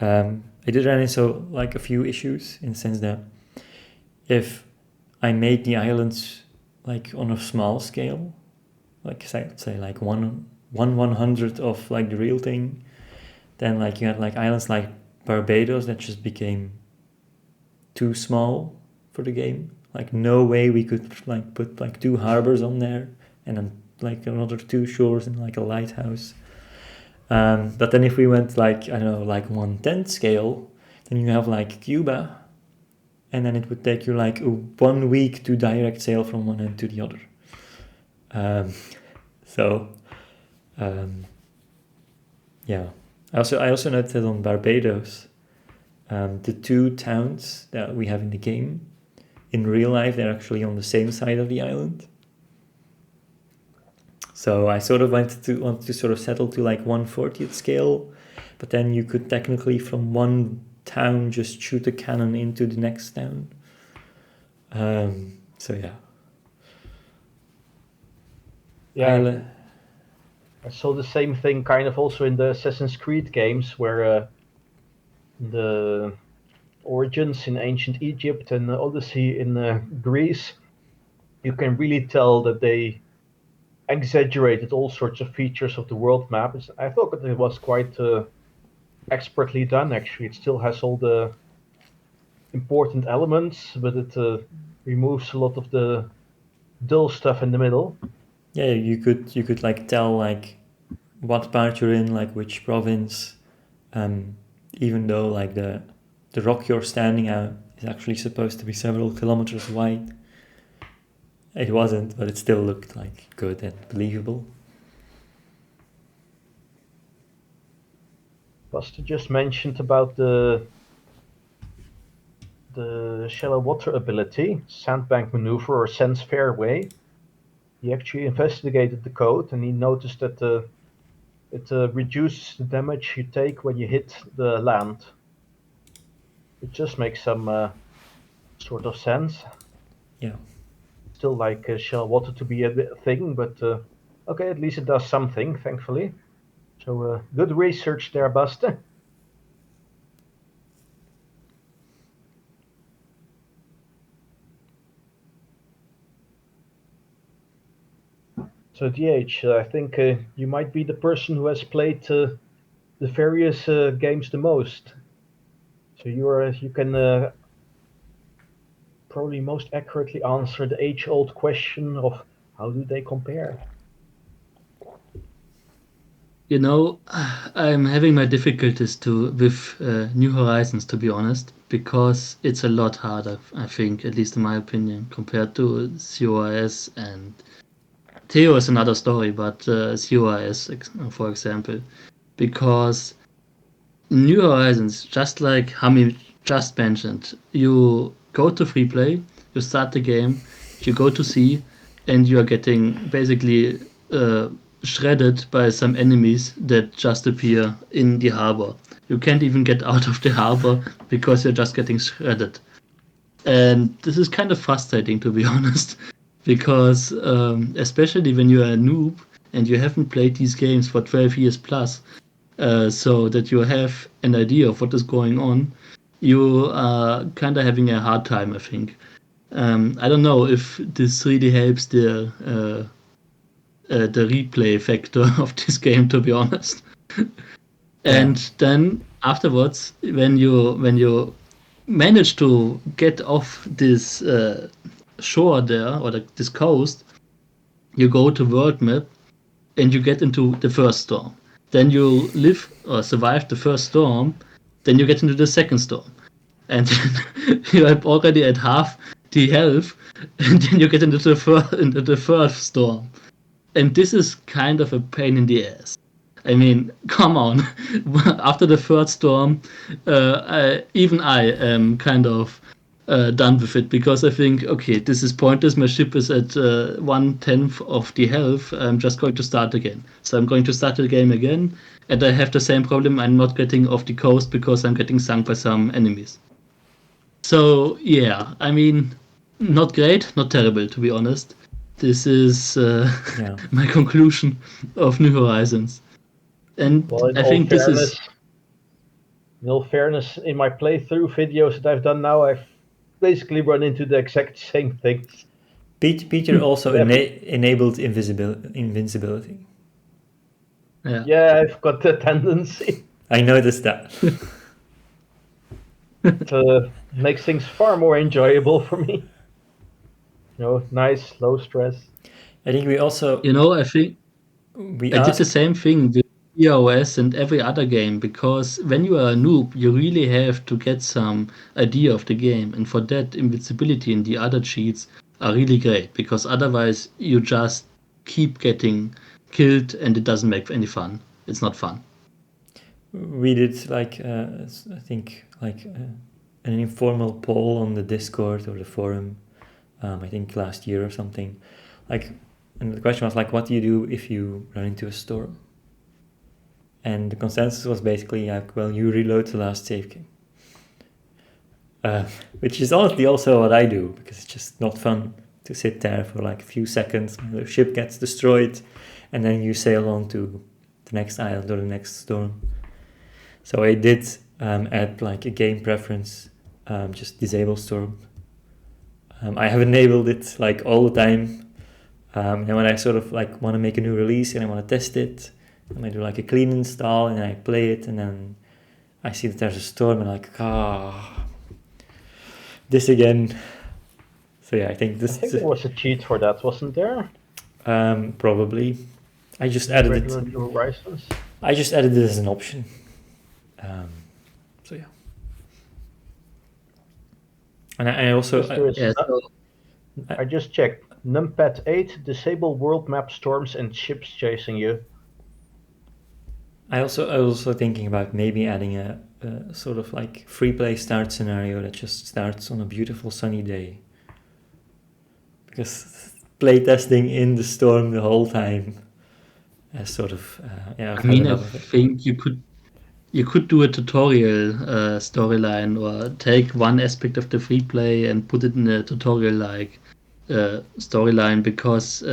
B: I did run into like a few issues in the sense that if I made the islands like on a small scale, like say like one hundredth of like the real thing, then like you had like islands like Barbados that just became too small for the game. Like no way we could like put like 2 harbors on there and then like another 2 shores and like a lighthouse. But then if we went like, I don't know, like 1/10 scale, then you have like Cuba, and then it would take you like 1 week to direct sail from one end to the other. Yeah. I also noted that on Barbados, the 2 towns that we have in the game, in real life, they're actually on the same side of the island. So I sort of wanted to sort of settle to like 1/40th scale, but then you could technically from one town just shoot a cannon into the next town. So yeah.
A: Yeah, I saw the same thing kind of also in the Assassin's Creed games, where the Origins in ancient Egypt and the Odyssey in Greece, you can really tell that they exaggerated all sorts of features of the world map. I thought that it was quite expertly done, actually. It still has all the important elements, but it removes a lot of the dull stuff in the middle.
B: Yeah, you could like tell like what part you're in, like which province, even though like the rock you're standing at is actually supposed to be several kilometers wide. It wasn't, but it still looked like good and believable.
A: Buster just mentioned about the shallow water ability, sandbank maneuver or sense fairway. He actually investigated the code and he noticed that it reduces the damage you take when you hit the land. It just makes some sort of sense.
B: Yeah.
A: Still like shallow water to be a thing, but okay, at least it does something, thankfully. So good research there, Buster. So DH, I think you might be the person who has played the various games the most. So you can probably most accurately answer the age-old question of how do they compare.
C: You know, I'm having my difficulties with New Horizons, to be honest, because it's a lot harder, I think, at least in my opinion, compared to CORS and Theo is another story, but CORS, for example, because New Horizons, just like Hammie just mentioned, you go to free play, you start the game, you go to sea, and you are getting basically shredded by some enemies that just appear in the harbor. You can't even get out of the harbor because you're just getting shredded. And this is kind of frustrating, to be honest, because especially when you're a noob and you haven't played these games for 12 years plus, so that you have an idea of what is going on, you are kind of having a hard time, I think. I don't know if this really helps the replay factor of this game, to be honest. And then afterwards, when you manage to get off this shore there or this coast, you go to world map and you get into the first storm. Then you live or survive the first storm. Then you get into the second storm, and then you are already at half the health, and then you get into the third storm. And this is kind of a pain in the ass. I mean, come on. After the third storm, even I am kind of done with it because I think, okay, this is pointless. My ship is at 1/10 of the health. I'm just going to start again. So I'm going to start the game again, and I have the same problem. I'm not getting off the coast because I'm getting sunk by some enemies. So yeah, I mean, not great, not terrible, to be honest. This is
B: Yeah.
C: my conclusion of New Horizons, and
A: Well,
C: I think this is
A: in all fairness, in my playthrough videos that I've done now, I've basically run into the exact same things.
B: Peter also
A: Every,
B: enabled invincibility.
C: yeah.
A: yeah, I've got the tendency.
B: I noticed that.
A: It makes things far more enjoyable for me. Nice, low stress.
B: I think we also
C: You know, I think
B: we
C: I did the
B: asked.
C: same thing with EOS and every other game because when you are a noob, you really have to get some idea of the game, and for that, invincibility and the other cheats are really great because otherwise you just keep getting killed and it doesn't make any fun. It's not fun.
B: We did like I think like an informal poll on the Discord or the forum. I think last year or something. Like, and the question was like, what do you do if you run into a storm? And the consensus was basically like, well, you reload the last save game. Which is honestly also what I do, because it's just not fun to sit there for like a few seconds when the ship gets destroyed, and then you sail on to the next island or the next storm. So I did add like a game preference, just disable storm. I have enabled it like all the time. And when I sort of like want to make a new release and I want to test it, I might do like a clean install and I play it, and then I see that there's a storm and I'm like, this again. So yeah, I think
A: I think there was a cheat for that, wasn't there?
B: Probably. I just added
A: Regular
B: it.
A: New Horizons.
B: I just added it as an option. So yeah. And I also
A: I just checked. Numpad 8, disable world map storms and ships chasing you.
B: I was also thinking about maybe adding a sort of like free play start scenario that just starts on a beautiful sunny day. Because playtesting in the storm the whole time as sort of
C: I mean, I think you could do a tutorial storyline or take one aspect of the free play and put it in a tutorial like storyline because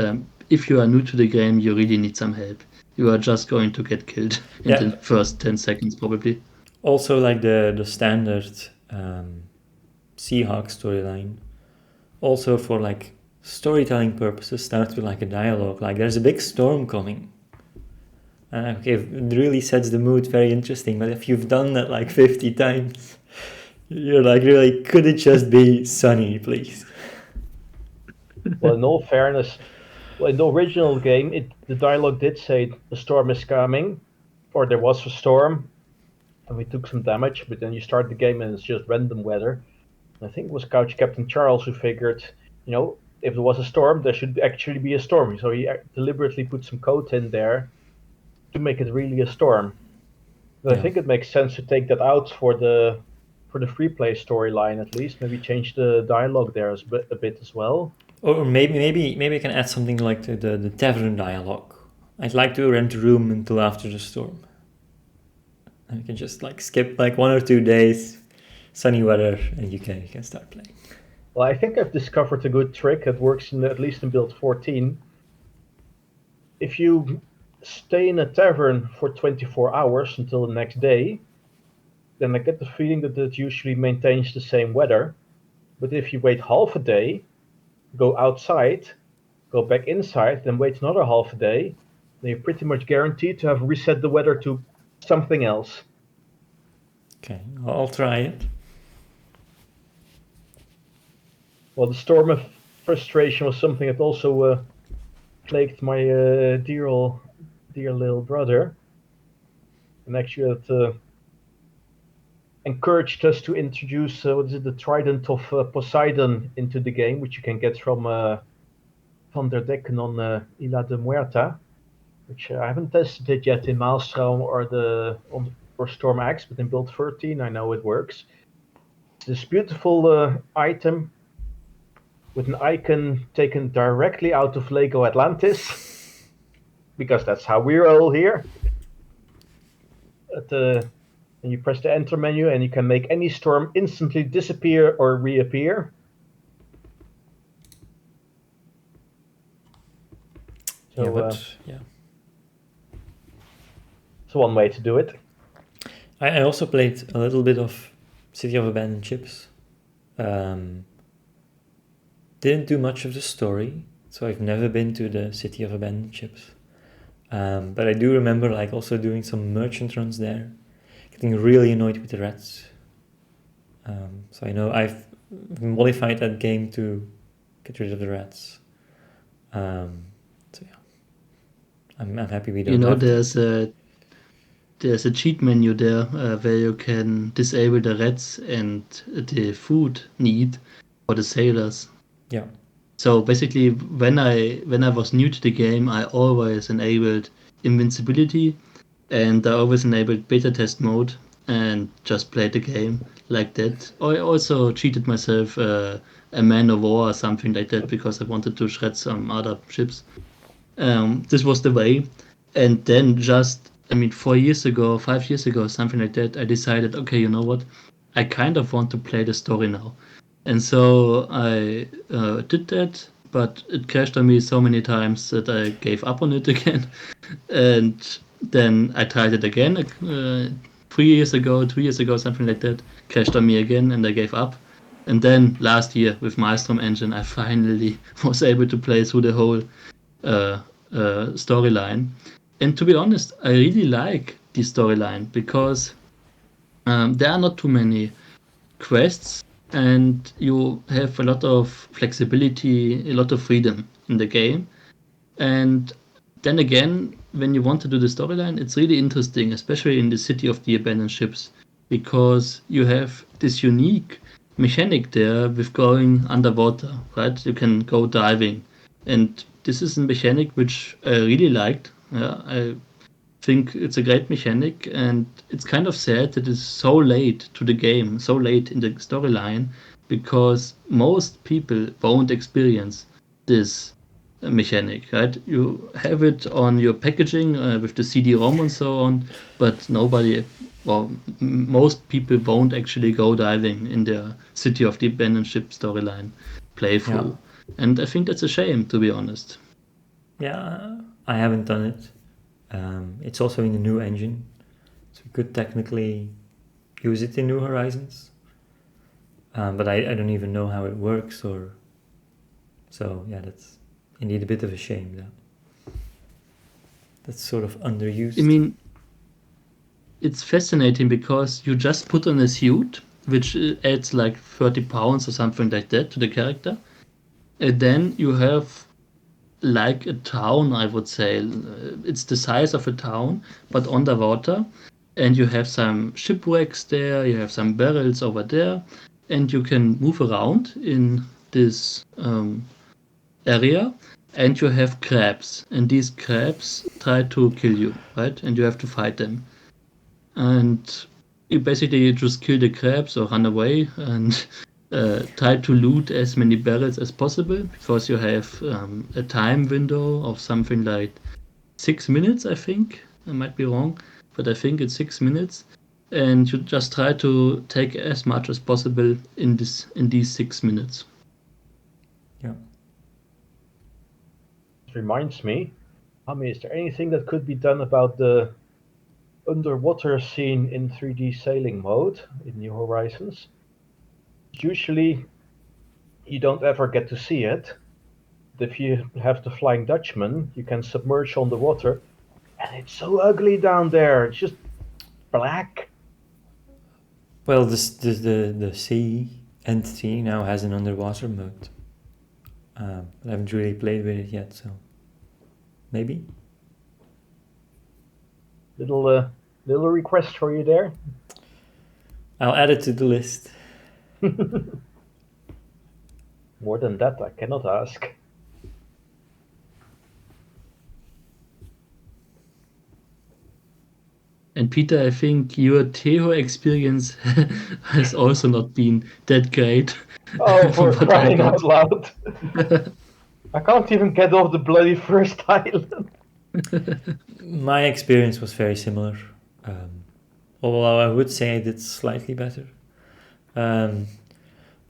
C: if you are new to the game, you really need some help. You are just going to get killed in the first 10 seconds, probably.
B: Also, like the standard Seahawk storyline, also for like storytelling purposes, starts with like a dialogue. Like, there's a big storm coming. Okay, it really sets the mood, very interesting. But if you've done that like 50 times, you're like, really, could it just be sunny, please?
A: Well, in all fairness, in the original game, the dialogue did say the storm is coming, or there was a storm, and we took some damage. But then you start the game and it's just random weather. I think it was Couch Captain Charles who figured, if there was a storm, there should actually be a storm. So he deliberately put some code in there to make it really a storm. But I think it makes sense to take that out for the free play storyline at least. Maybe change the dialogue there a bit as well.
B: Or maybe I can add something like the tavern dialogue. I'd like to rent a room until after the storm. And you can just like skip like 1 or 2 days, sunny weather, and you can start playing.
A: Well, I think I've discovered a good trick that works at least in build 14. If you stay in a tavern for 24 hours until the next day, then I get the feeling that it usually maintains the same weather. But if you wait half a day, go outside, go back inside, then wait another half a day, then you're pretty much guaranteed to have reset the weather to something else.
B: Okay, I'll try it.
A: Well, the storm of frustration was something that also plagued my dear little brother, and actually that encouraged us to introduce the Trident of Poseidon into the game, which you can get from Van der Decken on Isla de Muerta, which I haven't tested it yet in Maelstrom or Storm X, but in build 13 I know it works. It's this beautiful item with an icon taken directly out of Lego Atlantis, because that's how we roll here. and you press the enter menu, and you can make any storm instantly disappear or reappear. So,
B: yeah, but yeah.
A: it's one way to do it.
B: I also played a little bit of City of Abandoned Ships. Didn't do much of the story, so I've never been to the City of Abandoned Ships. But I do remember like also doing some merchant runs there, getting really annoyed with the rats. So I know I've modified that game to get rid of the rats. So yeah, I'm happy we don't
C: You know,
B: have to.
C: there's a cheat menu there where you can disable the rats and the food need for the sailors.
B: Yeah,
C: So basically, when I was new to the game, I always enabled invincibility, and I always enabled beta test mode, and just played the game like that. I also cheated myself a man of war or something like that because I wanted to shred some other ships. This was the way, and then just, I mean, 4 years ago, 5 years ago, something like that, I decided, okay, you know what, I kind of want to play the story now. And so I did that, but it crashed on me so many times that I gave up on it again. And then I tried it again 3 years ago, 2 years ago, something like that, crashed on me again, and I gave up. And then last year with Maelstrom Engine, I finally was able to play through the whole uh, storyline. And to be honest, I really like the storyline because there are not too many quests, and you have a lot of flexibility, a lot of freedom in the game. And then again, when you want to do the storyline, it's really interesting, especially in the City of the Abandoned Ships, because you have this unique mechanic there with going underwater, right? You can go diving. And this is a mechanic which I really liked. Yeah, I think it's a great mechanic, and it's kind of sad that it's so late to the game, so late in the storyline, because most people won't experience this mechanic, right? You have it on your packaging with the CD-ROM and so on, but nobody, well, most people won't actually go diving in their City of the Abandoned Ship storyline playthrough. And I think that's a shame, to be honest.
B: yeah. I haven't done it. It's also in the new engine, so we could technically use it in New Horizons. But I don't even know how it works, or so yeah, that's indeed a bit of a shame that's sort of underused.
C: I mean, it's fascinating because you just put on a suit, which adds like 30 pounds or something like that to the character. And then you have like a town, I would say. It's the size of a town, but underwater. And you have some shipwrecks there, you have some barrels over there, and you can move around in this area. And you have crabs, and these crabs try to kill you, right? And you have to fight them. And you basically just kill the crabs or run away and try to loot as many barrels as possible, because you have a time window of something like 6 minutes, I think. I might be wrong, but I think it's 6 minutes. And you just try to take as much as possible in these 6 minutes.
B: Yeah.
A: Reminds me, Hammie, is there anything that could be done about the underwater scene in 3D sailing mode in New Horizons? Usually, you don't ever get to see it. If you have the Flying Dutchman, you can submerge on the water, and it's so ugly down there. It's just black.
B: Well, the sea entity now has an underwater mode. But I haven't really played with it yet, so maybe.
A: Little request for you there.
B: I'll add it to the list.
A: More than that, I cannot ask.
C: And Peter, I think your Tejo experience has also not been that great.
A: Oh, for
C: From what I
A: crying
C: got.
A: out loud. I can't even get off the bloody first island.
B: My experience was very similar. although I would say I did slightly better. Um,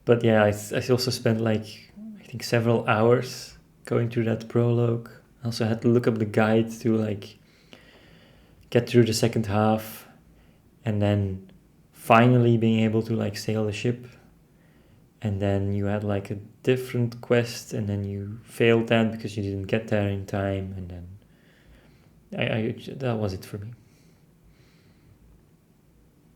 B: but yeah, I also spent like, I think, several hours going through that prologue. I also had to look up the guide to like get through the second half, and then finally being able to like sail the ship. And then you had like a different quest, and then you failed that because you didn't get there in time, and then that was it for me.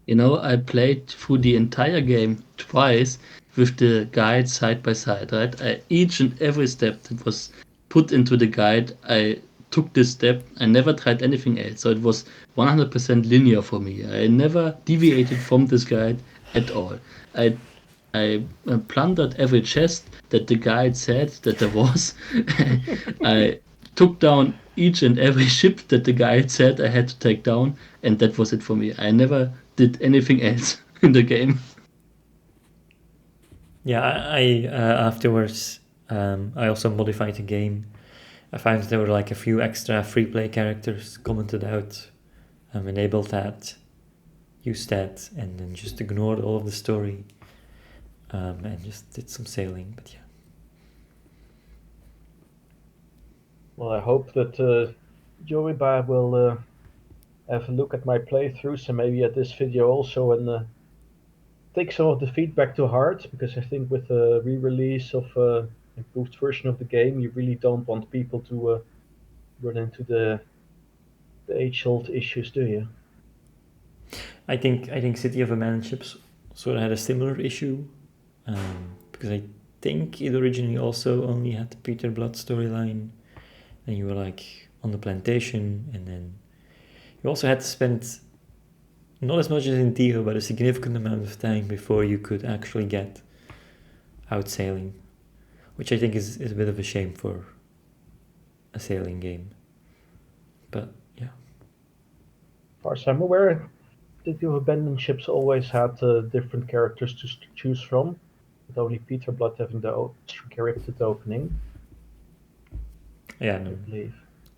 C: You know, I played through the entire game twice with the guide side by side, right? Each and every step that was put into the guide, I took this step. I never tried anything else. So it was 100% linear for me. I never deviated from this guide at all. I I plundered every chest that the guide said that there was. I took down each and every ship that the guide said I had to take down, and that was it for me. I never did anything else in the game.
B: Yeah, I afterwards, I also modified the game. I found there were like a few extra free play characters, commented out, enabled that, used that, and then just ignored all of the story, and just did some sailing. But yeah.
A: Well, I hope that Joiba will have a look at my playthroughs and maybe at this video also, and take some of the feedback to heart, because I think with the re-release of improved version of the game, you really don't want people to run into the age-old issues, do you?
B: I think City of Abandoned Ships sort of had a similar issue, because I think it originally also only had the Peter Blood storyline, and you were like on the plantation, and then you also had to spend not as much as in Dio, but a significant amount of time before you could actually get out sailing, which I think is a bit of a shame for a sailing game. But yeah.
A: As far as I'm aware, City of Abandoned Ships always had different characters to choose from, with only Peter Blood having the scripted opening,
B: Yeah,
A: I
B: no,
A: believe.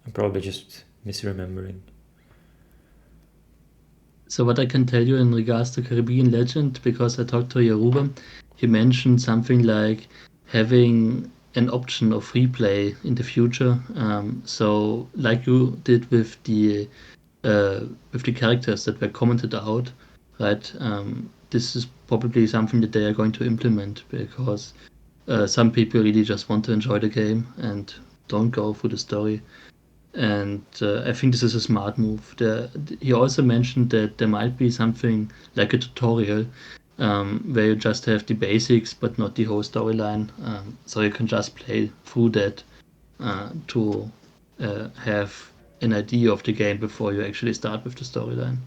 B: I'm probably just misremembering.
C: So what I can tell you in regards to Caribbean Legend, because I talked to Yaruba, he mentioned something like having an option of free play in the future. So like you did with the characters that were commented out, right? This is probably something that they are going to implement, because some people really just want to enjoy the game and don't go through the story. And I think this is a smart move. He also mentioned that there might be something like a tutorial, where you just have the basics but not the whole storyline. So you can just play through that to have an idea of the game before you actually start with the storyline.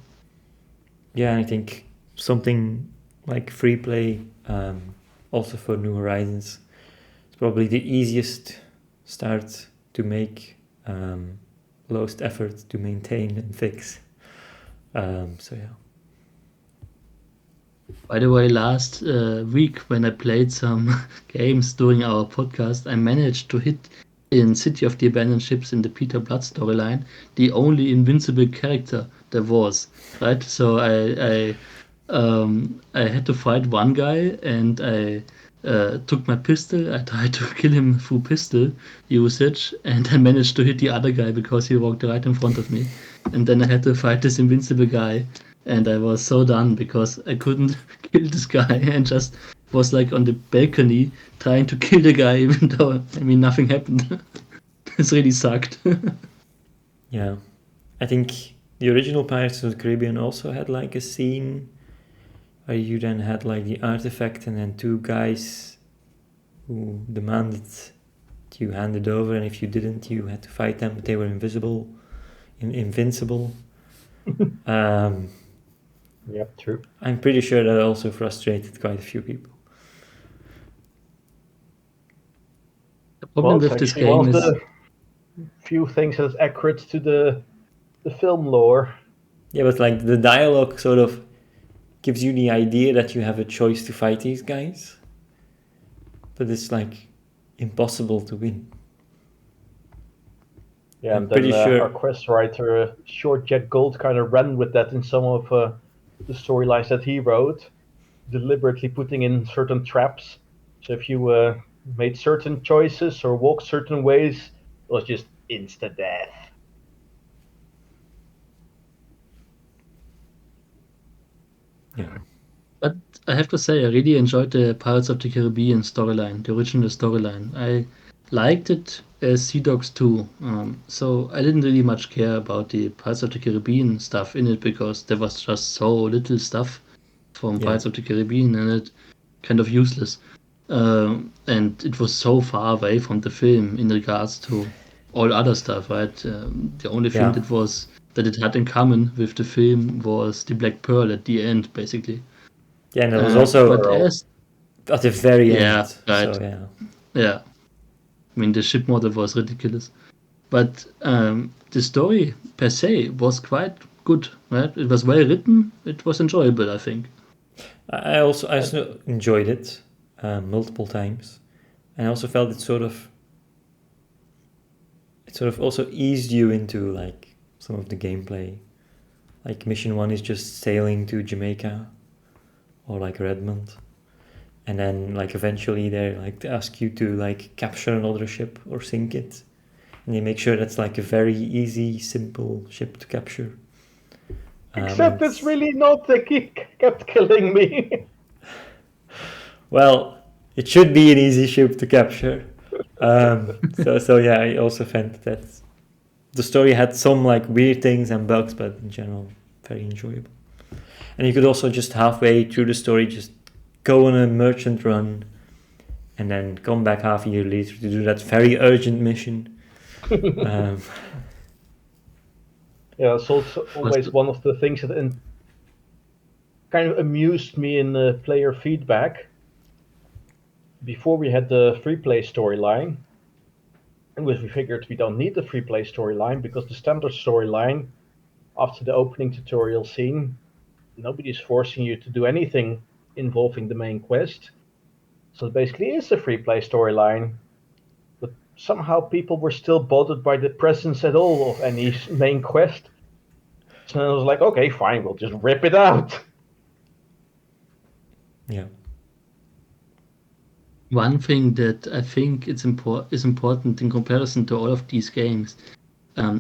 B: Yeah, I think something like free play, also for New Horizons, is probably the easiest start to make, lowest effort to maintain and fix. So yeah.
C: By the way, last week when I played some games during our podcast, I managed to hit in City of the Abandoned Ships in the Peter Blood storyline the only invincible character there was. Right, so I had to fight one guy, and I took my pistol. I tried to kill him through pistol usage, and I managed to hit the other guy because he walked right in front of me. And then I had to fight this invincible guy, and I was so done because I couldn't kill this guy, and just was like on the balcony trying to kill the guy, even though nothing happened. This really sucked.
B: Yeah. I think the original Pirates of the Caribbean also had like a scene where you then had like the artifact and then two guys who demanded you hand it over, and if you didn't, you had to fight them, but they were invincible.
A: Yeah, true.
B: I'm pretty sure that also frustrated quite a few people.
C: The problem
A: Well, it's
C: with this
A: actually one
C: game
A: of
C: is
A: the few things that's accurate to the film lore.
B: Yeah, but like the dialogue sort of gives you the idea that you have a choice to fight these guys, but it's like impossible to win.
A: Yeah,
B: I'm
A: and then
B: pretty
A: our
B: sure.
A: quest writer, Short Jack Gold, kind of ran with that in some of the storylines that he wrote, deliberately putting in certain traps. So if you made certain choices or walked certain ways, it was just insta death.
B: Yeah.
C: But I have to say, I really enjoyed the Pirates of the Caribbean storyline, the original storyline. I liked it as Sea Dogs 2. So I didn't really much care about the Pirates of the Caribbean stuff in it because there was just so little stuff from
B: Yeah.
C: Pirates of the Caribbean in it, kind of useless. And it was so far away from the film in regards to all other stuff, right? The only thing
B: Yeah.
C: that it had in common with the film was the Black Pearl at the end, basically.
B: Yeah, and it was also
C: But as
B: at the very
C: yeah,
B: end.
C: right,
B: So yeah.
C: yeah. I mean, the ship model was ridiculous, but the story per se was quite good, right? It was well written. It was enjoyable, I think.
B: I also enjoyed it multiple times, and I also felt it sort of also eased you into like some of the gameplay. Like mission one is just sailing to Jamaica or like Redmond, and then like eventually they like ask you to like capture another ship or sink it, and they make sure that's like a very easy, simple ship to capture.
A: Except
B: And
A: it's really not. They kept killing me.
B: well, it should be an easy ship to capture. So yeah, I also found that the story had some like weird things and bugs, but in general, very enjoyable. And you could also just halfway through the story just go on a merchant run and then come back half a year later to do that very urgent mission. Um,
A: Yeah, it's also
C: Was
A: always one of the things that kind of amused me in player feedback. Before we had the free play storyline, and we figured we don't need the free play storyline because the standard storyline, after the opening tutorial scene, nobody's forcing you to do anything involving the main quest. So it basically is a free play storyline. But somehow people were still bothered by the presence at all of any main quest. So I was like, okay, fine, we'll just rip it out.
B: yeah,
C: one thing that I think is important in comparison to all of these games.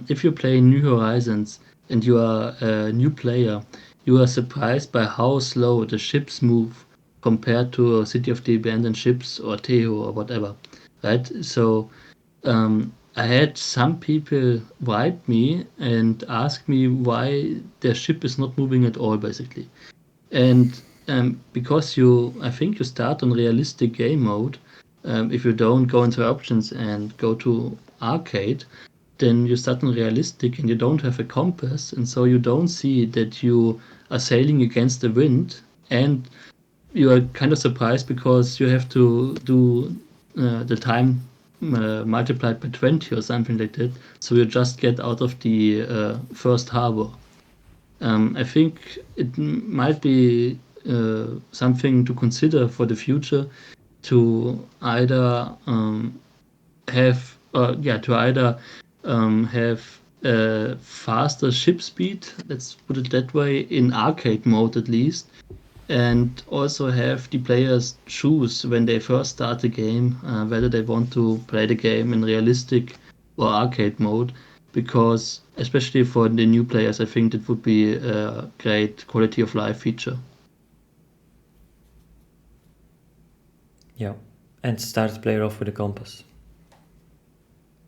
C: If you play New Horizons and you are a new player, you are surprised by how slow the ships move compared to City of the Abandoned Ships or Tejo or whatever, right? So I had some people write me and ask me why their ship is not moving at all, basically. And because I think you start on realistic game mode, if you don't go into options and go to arcade, then you start on realistic and you don't have a compass, and so you don't see that you are sailing against the wind, and you are kind of surprised because you have to do the time multiplied by 20 or something like that, so you just get out of the first harbor. I think it might be something to consider for the future to either have faster ship speed, let's put it that way, in arcade mode at least, and also have the players choose when they first start the game whether they want to play the game in realistic or arcade mode, because especially for the new players, I think that would be a great quality of life feature.
B: yeah, and start the player off with a compass.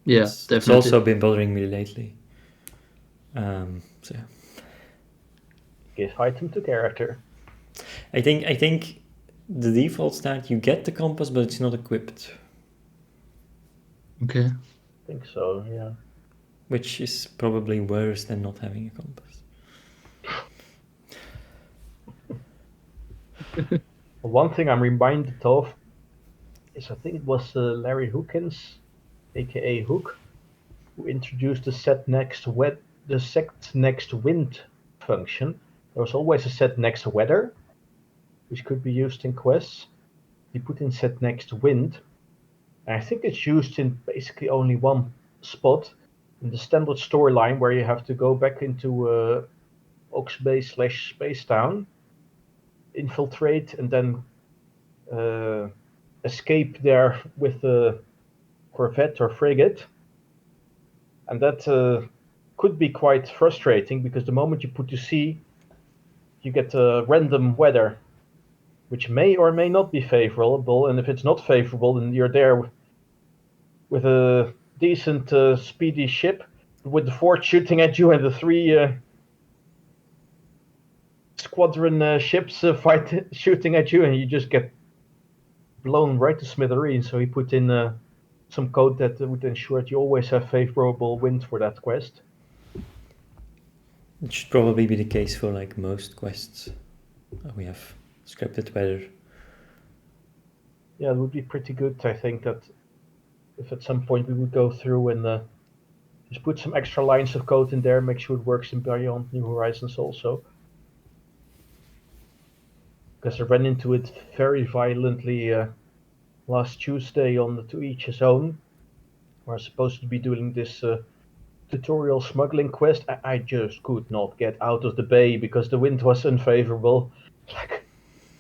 C: Yeah,
B: It's
C: definitely.
B: also been bothering me lately. So yeah.
A: Give item to character.
B: I think the default start you get the compass, but it's not equipped,
C: Okay.
A: I think so, yeah.
B: which is probably worse than not having a compass.
A: One thing I'm reminded of is I think it was Larry Hookins, aka Hook, who introduced the set next wind function. There was always a set next weather, which could be used in quests. He put in set next wind, and I think it's used in basically only one spot in the standard storyline where you have to go back into Fox Base / Space Town, infiltrate, and then escape there with a corvette or frigate. And that could be quite frustrating because the moment you put to sea, you get random weather, which may or may not be favorable. And if it's not favorable, then you're there with a decent, speedy ship with the fort shooting at you and the three squadron ships shooting at you, and you just get blown right to smithereens. So he put in some code that would ensure that you always have favorable wind for that quest.
B: It should probably be the case for like most quests. We have scripted weather.
A: Yeah, it would be pretty good. I think that if at some point we would go through and just put some extra lines of code in there, make sure it works in Beyond New Horizons also. Because I ran into it very violently last Tuesday on the To Each His Own, where I was supposed to be doing this tutorial smuggling quest. I just could not get out of the bay because the wind was unfavorable.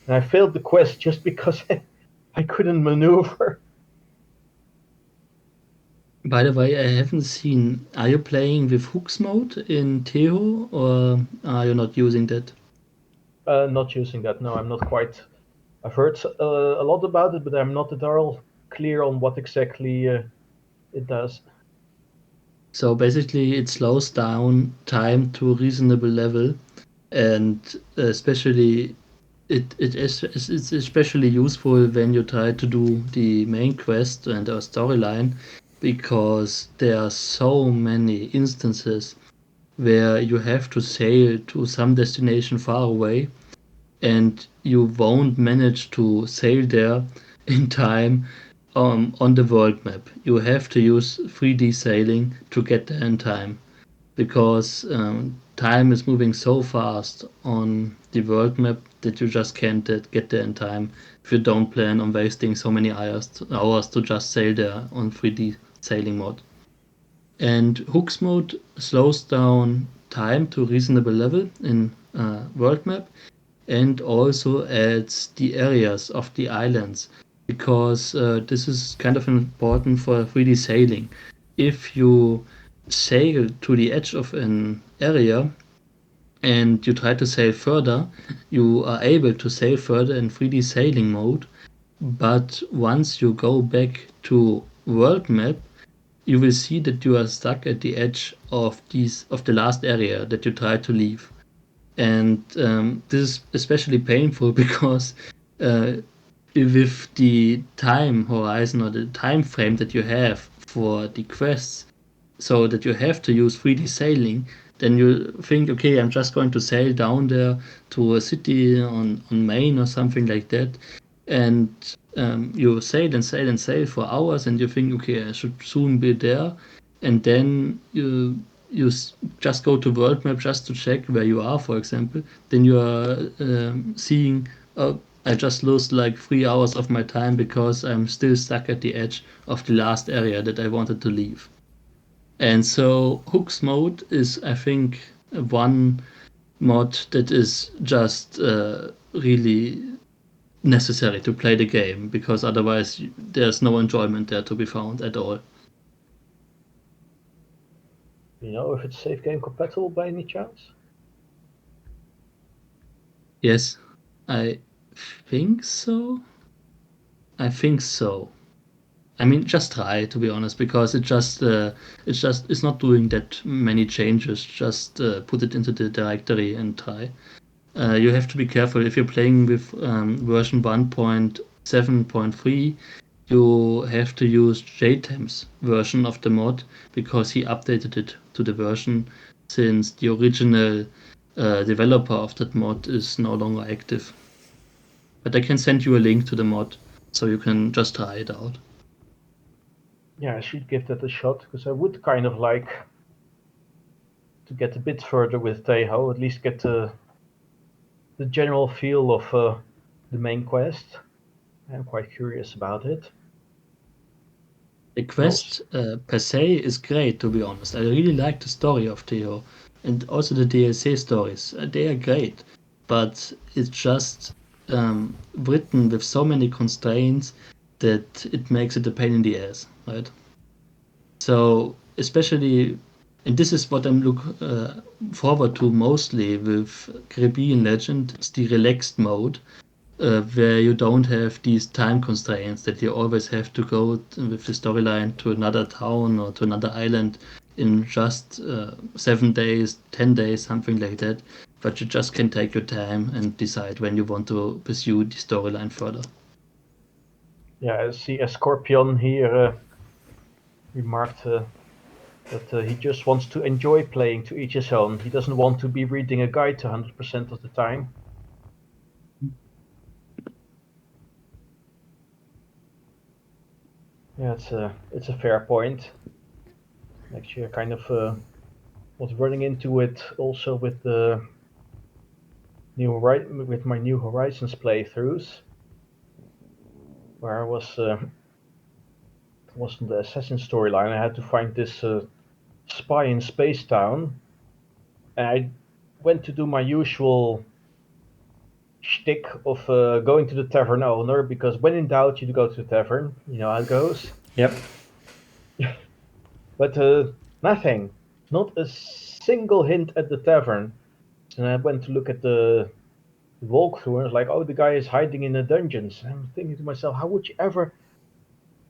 A: And I failed the quest just because I couldn't maneuver.
C: By the way, I haven't seen. Are you playing with hooks mode in Teho, or are you not using that?
A: Not using that. No, I'm not quite. I've heard a lot about it, but I'm not at all clear on what exactly it does.
C: So basically, it slows down time to a reasonable level, and especially it's especially useful when you try to do the main quest and our storyline, because there are so many instances where you have to sail to some destination far away, and you won't manage to sail there in time on the world map. You have to use 3D sailing to get there in time, because time is moving so fast on the world map that you just can't get there in time if you don't plan on wasting so many hours to just sail there on 3D sailing mode. And hooks mode slows down time to a reasonable level in world map, and also adds the areas of the islands, because this is kind of important for 3D sailing. If you sail to the edge of an area and you try to sail further, you are able to sail further in 3D sailing mode. But once you go back to world map, you will see that you are stuck at the edge of the last area that you tried to leave. And this is especially painful because with the time horizon or the time frame that you have for the quests, so that you have to use 3D sailing, then you think, okay, I'm just going to sail down there to a city on Maine or something like that, and you sail and sail and sail for hours, and you think, okay, I should soon be there, and then you just go to world map just to check where you are, for example. Then you are seeing, oh, I just lost like 3 hours of my time because I'm still stuck at the edge of the last area that I wanted to leave. And so hooks mode is, I think, one mod that is just really necessary to play the game, because otherwise there's no enjoyment there to be found at all.
A: You know if it's safe game compatible by any chance?
C: Yes, I think so. I think so. I mean, just try, to be honest, because it's not doing that many changes. Just put it into the directory and try. You have to be careful if you're playing with version 1.7.3. You have to use JTEM's version of the mod, because he updated it to the version, since the original developer of that mod is no longer active. But I can send you a link to the mod so you can just try it out.
A: Yeah, I should give that a shot because I would kind of like to get a bit further with Tejo, at least get the general feel of the main quest. I'm quite curious about it.
C: The quest per se is great, to be honest. I really like the story of Theo, and also the DLC stories, they are great, but it's just written with so many constraints that it makes it a pain in the ass, right? So especially, and this is what I'm look forward to mostly with Caribbean Legend, it's the relaxed mode, where you don't have these time constraints that you always have to go with the storyline to another town or to another island in just 7 days, 10 days, something like that. But you just can take your time and decide when you want to pursue the storyline further.
A: Yeah, I see a Scorpion here remarked that he just wants to enjoy playing, to each his own. He doesn't want to be reading a guide to 100% of the time. Yeah, it's a fair point. Actually, I kind of was running into it also with the with my New Horizons playthroughs, where I was in the assassin storyline. I had to find this spy in Space Town, and I went to do my usual shtick of going to the tavern owner, because when in doubt, you go to the tavern. You know how it goes.
B: Yep.
A: But nothing. Not a single hint at the tavern. And I went to look at the walkthrough, and I was like, oh, the guy is hiding in the dungeons. And I'm thinking to myself, how would you ever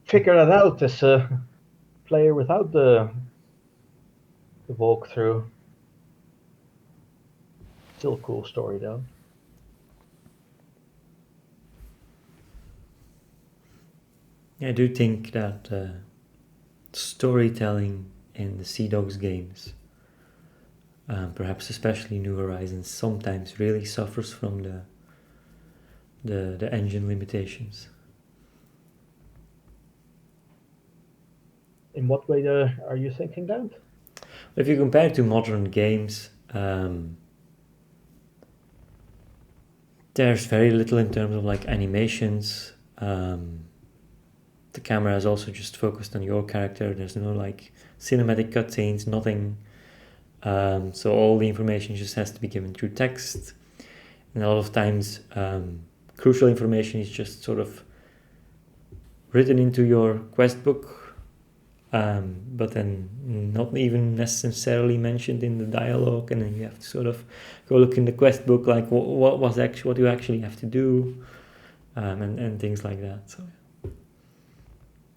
A: figure that out as a player without the walkthrough? Still a cool story, though.
B: I do think that storytelling in the Sea Dogs games, perhaps especially New Horizons, sometimes really suffers from the engine limitations.
A: In what way are you thinking that?
B: If you compare it to modern games, there's very little in terms of like animations. The camera is also just focused on your character. There's no like cinematic cutscenes, nothing. So all the information just has to be given through text. And a lot of times, crucial information is just sort of written into your quest book, but then not even necessarily mentioned in the dialogue. And then you have to sort of go look in the quest book, like what do you actually have to do, and things like that. So.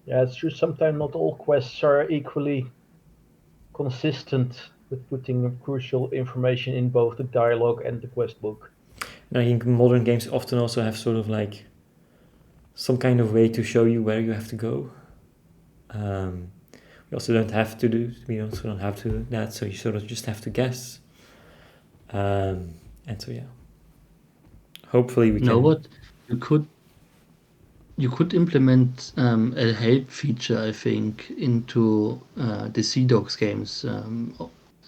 A: Yeah, it's true. Sometimes not all quests are equally consistent with putting crucial information in both the dialogue and the quest book.
B: And I think modern games often also have sort of like some kind of way to show you where you have to go. We also don't have to do. We also don't have to do that. So you sort of just have to guess. And so yeah. Hopefully we can.
C: You know what? You could implement a help feature, I think, into the Sea Dogs games.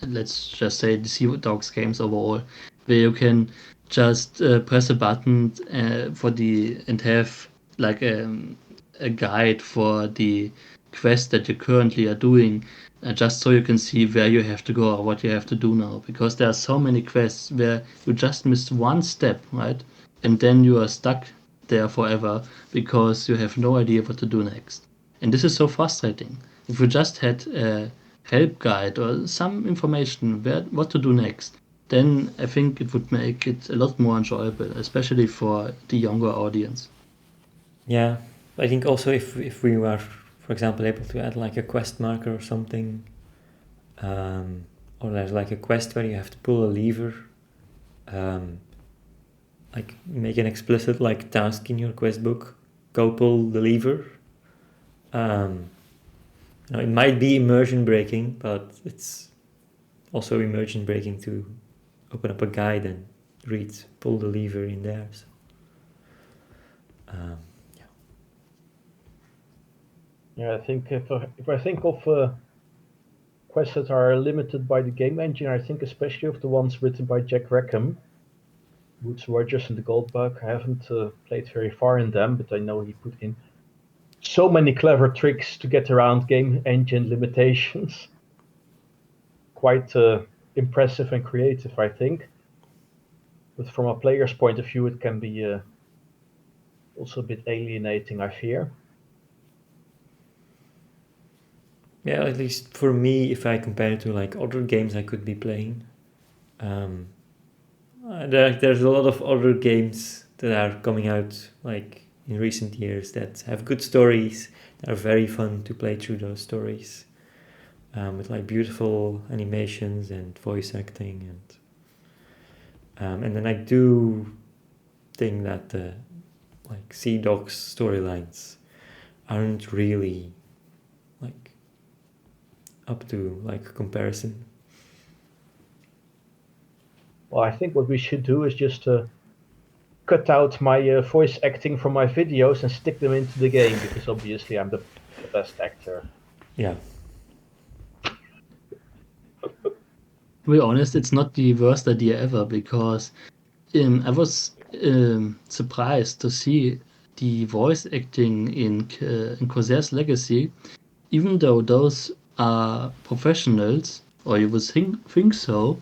C: Let's just say the Sea Dogs games overall, where you can just press a button and have like a guide for the quest that you currently are doing, just so you can see where you have to go or what you have to do now. Because there are so many quests where you just missed one step, right? And then you are stuck there forever because you have no idea what to do next. And this is so frustrating. If you just had a help guide or some information what to do next, then I think it would make it a lot more enjoyable, especially for the younger audience.
B: Yeah, I think also if we were, for example, able to add like a quest marker or something, or there's like a quest where you have to pull a lever, like make an explicit like task in your quest book, go pull the lever. It might be immersion breaking, but it's also immersion breaking to open up a guide and read pull the lever in there. So, yeah.
A: Yeah, I think if I think of quests that are limited by the game engine, I think especially of the ones written by Jack Rackham, Woods Rogers and the Goldbug. I haven't played very far in them, but I know he put in so many clever tricks to get around game engine limitations. Quite impressive and creative, I think. But from a player's point of view, it can be also a bit alienating, I fear.
B: Yeah, at least for me, if I compare it to like other games I could be playing, um, there's a lot of other games that are coming out like in recent years that have good stories, that are very fun to play through those stories, with like beautiful animations and voice acting, and then I do think that the like Sea Dogs storylines aren't really like up to like comparison.
A: Well, I think what we should do is just cut out my voice acting from my videos and stick them into the game because obviously I'm the best actor.
B: Yeah.
C: To be honest, it's not the worst idea ever because I was surprised to see the voice acting in Corsair's Legacy, even though those are professionals, or you would think so,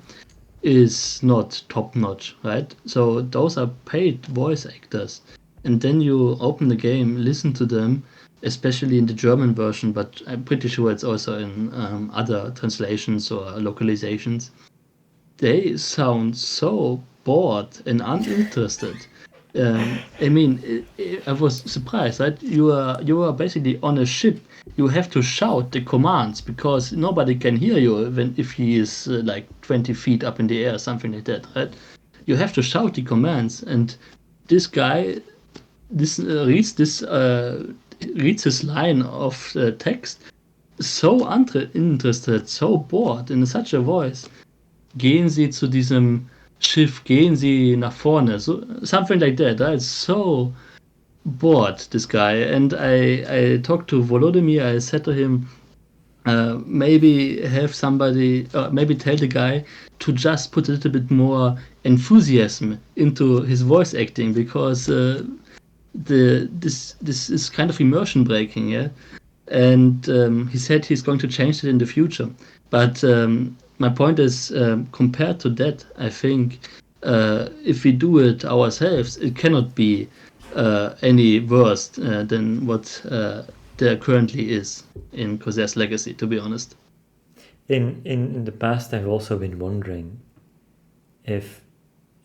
C: is not top notch, right? So those are paid voice actors. And then you open the game, listen to them, especially in the German version, but I'm pretty sure it's also in other translations or localizations. They sound so bored and uninterested. I mean, I was surprised, right? You are basically on a ship. You have to shout the commands because nobody can hear you if he is like 20 feet up in the air, something like that, right? You have to shout the commands, and this guy this reads his line of text so uninterested, so bored in such a voice. Gehen Sie zu diesem Schiff, gehen Sie nach vorne, so something like that. Right? So bored, this guy. And I talked to Volodymyr. I said to him, maybe have somebody, maybe tell the guy to just put a little bit more enthusiasm into his voice acting because this is kind of immersion breaking, yeah. And he said he's going to change it in the future. But my point is, compared to that, I think if we do it ourselves, it cannot be any worse than what there currently is in Corsair's Legacy, to be honest.
B: In the past, I've also been wondering if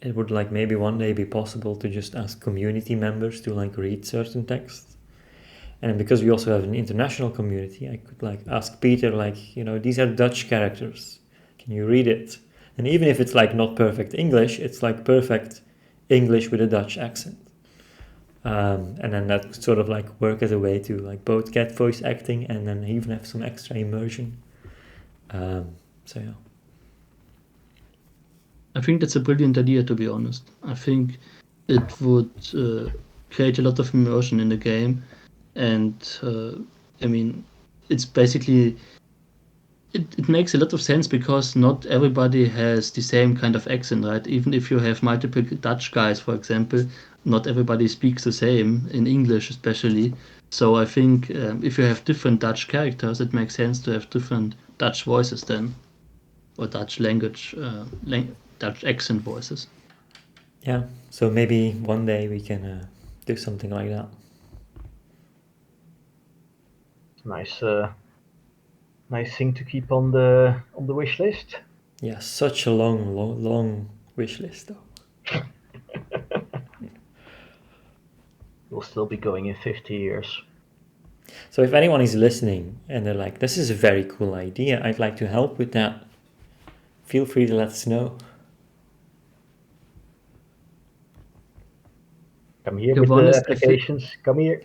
B: it would like maybe one day be possible to just ask community members to like read certain texts. And because we also have an international community, I could like ask Peter, like, you know, these are Dutch characters. Can you read it? And even if it's like not perfect English, it's like perfect English with a Dutch accent. And then that could sort of like work as a way to like both get voice acting and then even have some extra immersion. So yeah.
C: I think that's a brilliant idea, to be honest. I think it would create a lot of immersion in the game. And I mean, it's basically, it makes a lot of sense because not everybody has the same kind of accent, right? Even if you have multiple Dutch guys, for example, not everybody speaks the same, in English especially. So I think if you have different Dutch characters, it makes sense to have different Dutch voices then, or Dutch language, Dutch accent voices.
B: Yeah, so maybe one day we can do something like that.
A: Nice, nice thing to keep on the wish list.
B: Yeah, such a long wish list though.
A: We'll still be going in 50 years.
B: So if anyone is listening and they're like, this is a very cool idea, I'd like to help with that, feel free to let us know.
A: Come here with the applications. Come here.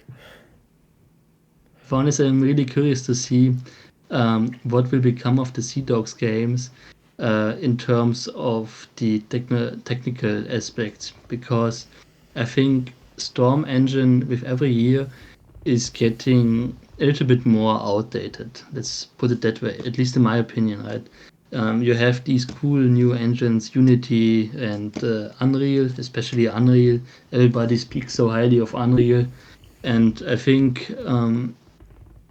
C: For honest, I'm really curious to see what will become of the Sea Dogs games in terms of the technical aspects, because I think Storm Engine with every year is getting a little bit more outdated. Let's put it that way, at least in my opinion, right? You have these cool new engines, Unity and Unreal, especially Unreal. Everybody speaks so highly of Unreal. And I think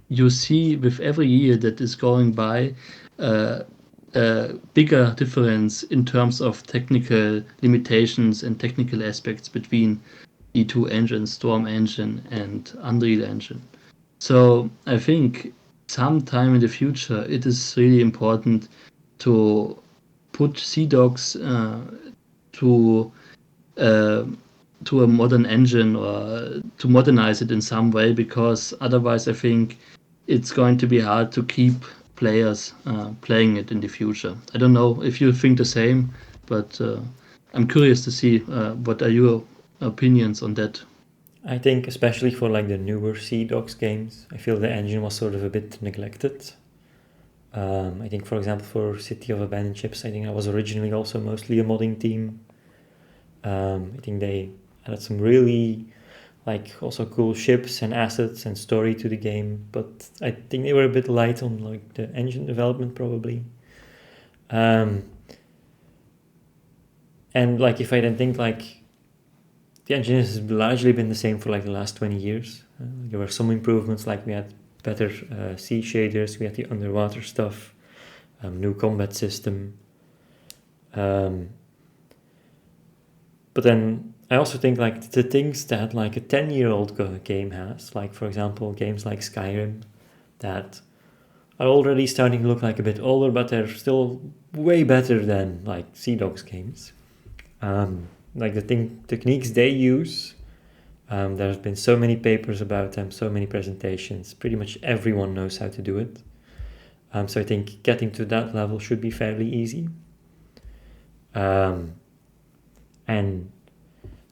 C: you see with every year that is going by, a bigger difference in terms of technical limitations and technical aspects between the two engines, Storm Engine and Unreal Engine. So I think sometime in the future it is really important to put CDocs to uh, to a modern engine or to modernize it in some way, because otherwise I think it's going to be hard to keep players playing it in the future. I don't know if you think the same, but I'm curious to see what are your opinions on that.
B: I think especially for like the newer Sea Dogs games, I feel the engine was sort of a bit neglected. I think, for example, for City of Abandoned Ships, I think I was originally also mostly a modding team. I think they added some really like also cool ships and assets and story to the game, but I think they were a bit light on like the engine development probably. And like if I then think like the engine has largely been the same for like the last 20 years. There were some improvements, like we had better sea shaders, we had the underwater stuff, new combat system. But then I also think like the things that like a 10-year-old game has, like for example games like Skyrim, that are already starting to look like a bit older, but they're still way better than like Sea Dogs games. Like the techniques they use, there's been so many papers about them, so many presentations, pretty much everyone knows how to do it. So I think getting to that level should be fairly easy. And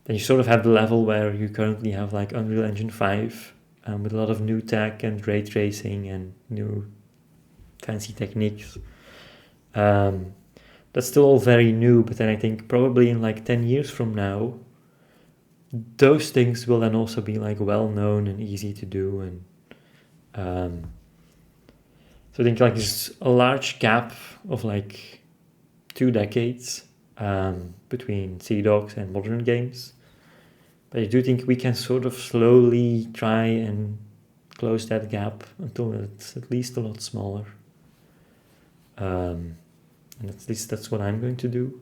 B: then you sort of have the level where you currently have like Unreal Engine 5 with a lot of new tech and ray tracing and new fancy techniques. That's still all very new, but then I think probably in like 10 years from now, those things will then also be like well known and easy to do. And so I think like there's a large gap of like 2 decades between Sea Dogs and modern games. But I do think we can sort of slowly try and close that gap until it's at least a lot smaller. And at least that's what I'm going to do.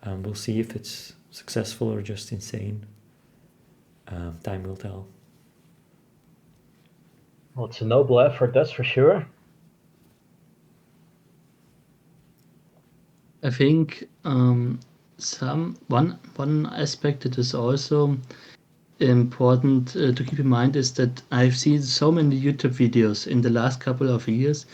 B: We'll see if it's successful or just insane. Time will tell.
A: Well, it's a noble effort, that's for sure.
C: I think one aspect that is also important to keep in mind is that I've seen so many YouTube videos in the last couple of years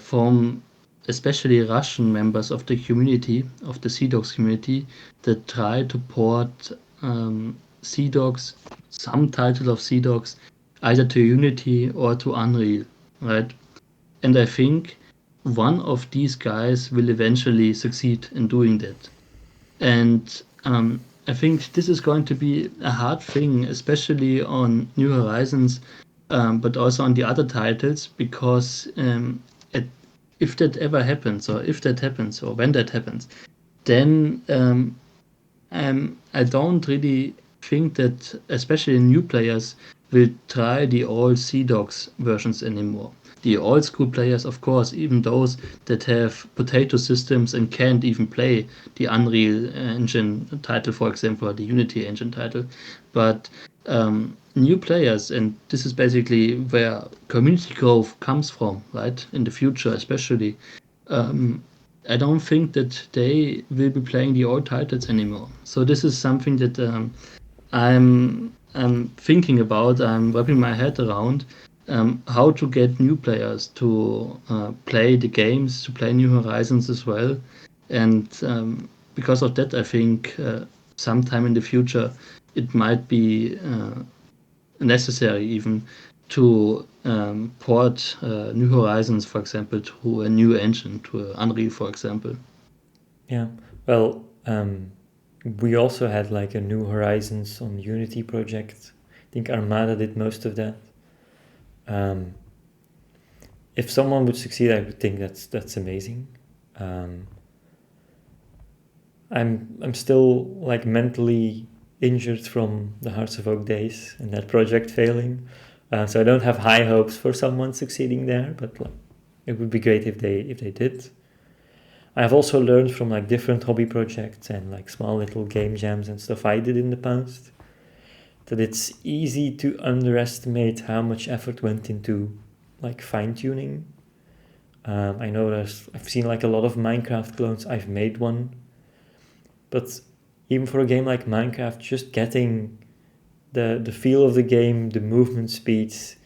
C: from especially Russian members of the community, of the Sea Dogs community, that try to port Sea Dogs, some title of Sea Dogs, either to Unity or to Unreal, right? And I think one of these guys will eventually succeed in doing that. And I think this is going to be a hard thing, especially on New Horizons, but also on the other titles, because if that ever happens, or if that happens, or when that happens, then I don't really think that especially new players will try the old Sea Dogs versions anymore. The old school players, of course, even those that have potato systems and can't even play the Unreal Engine title, for example, or the Unity Engine title. But new players, and this is basically where community growth comes from, right? In the future, especially. I don't think that they will be playing the old titles anymore. So this is something that I'm thinking about. I'm wrapping my head around how to get new players to play the games, to play New Horizons as well. And because of that, I think sometime in the future it might be necessary even to port New Horizons, for example, to a new engine, to Unreal, for example.
B: Yeah, well, we also had like a New Horizons on Unity project. I think Armada did most of that. If someone would succeed, I would think that's amazing. I'm still like mentally injured from the Hearts of Oak days and that project failing, so I don't have high hopes for someone succeeding there. But like, it would be great if they did. I've also learned from like different hobby projects and like small little game jams and stuff I did in the past that it's easy to underestimate how much effort went into like fine tuning. I know I've seen like a lot of Minecraft clones. I've made one, but even for a game like Minecraft, just getting the feel of the game, the movement speeds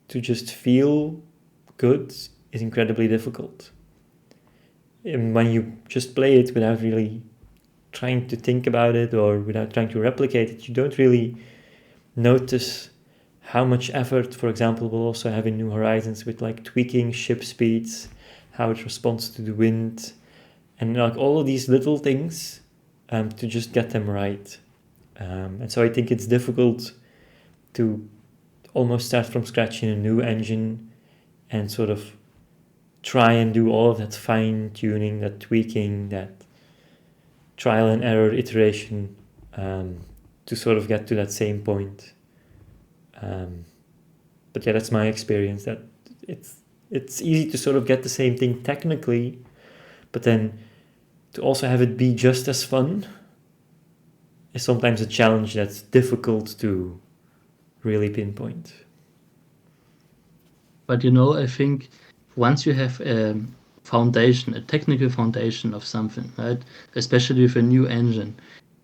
B: to just feel good is incredibly difficult. And when you just play it without really trying to think about it or without trying to replicate it, you don't really notice how much effort, for example, we'll also have in New Horizons with like tweaking ship speeds, how it responds to the wind, and like all of these little things to just get them right. And so I think it's difficult to almost start from scratch in a new engine and sort of try and do all of that fine tuning, that tweaking, that trial and error iteration to sort of get to that same point. But yeah, that's my experience, that it's easy to sort of get the same thing technically, but then to also have it be just as fun is sometimes a challenge that's difficult to really pinpoint.
C: But you know, I think once you have a foundation, a technical foundation of something, right? Especially with a new engine,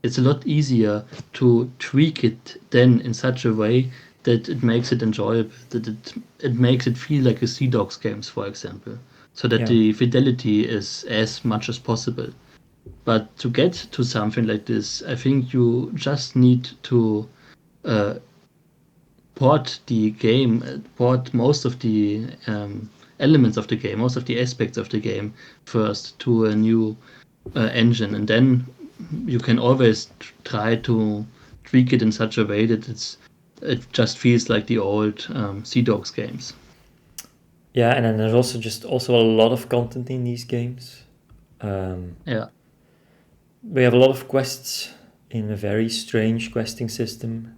C: it's a lot easier to tweak it then in such a way that it makes it enjoyable, that it makes it feel like a Sea Dogs games, for example, so that
B: Yeah.
C: the fidelity is as much as possible. But to get to something like this, I think you just need to port the game, port most of the elements of the game, most of the aspects of the game first to a new engine, and then you can always try to tweak it in such a way that it just feels like the old Sea Dogs games.
B: Yeah, and then there's also just also a lot of content in these games.
C: Yeah.
B: We have a lot of quests in a very strange questing system.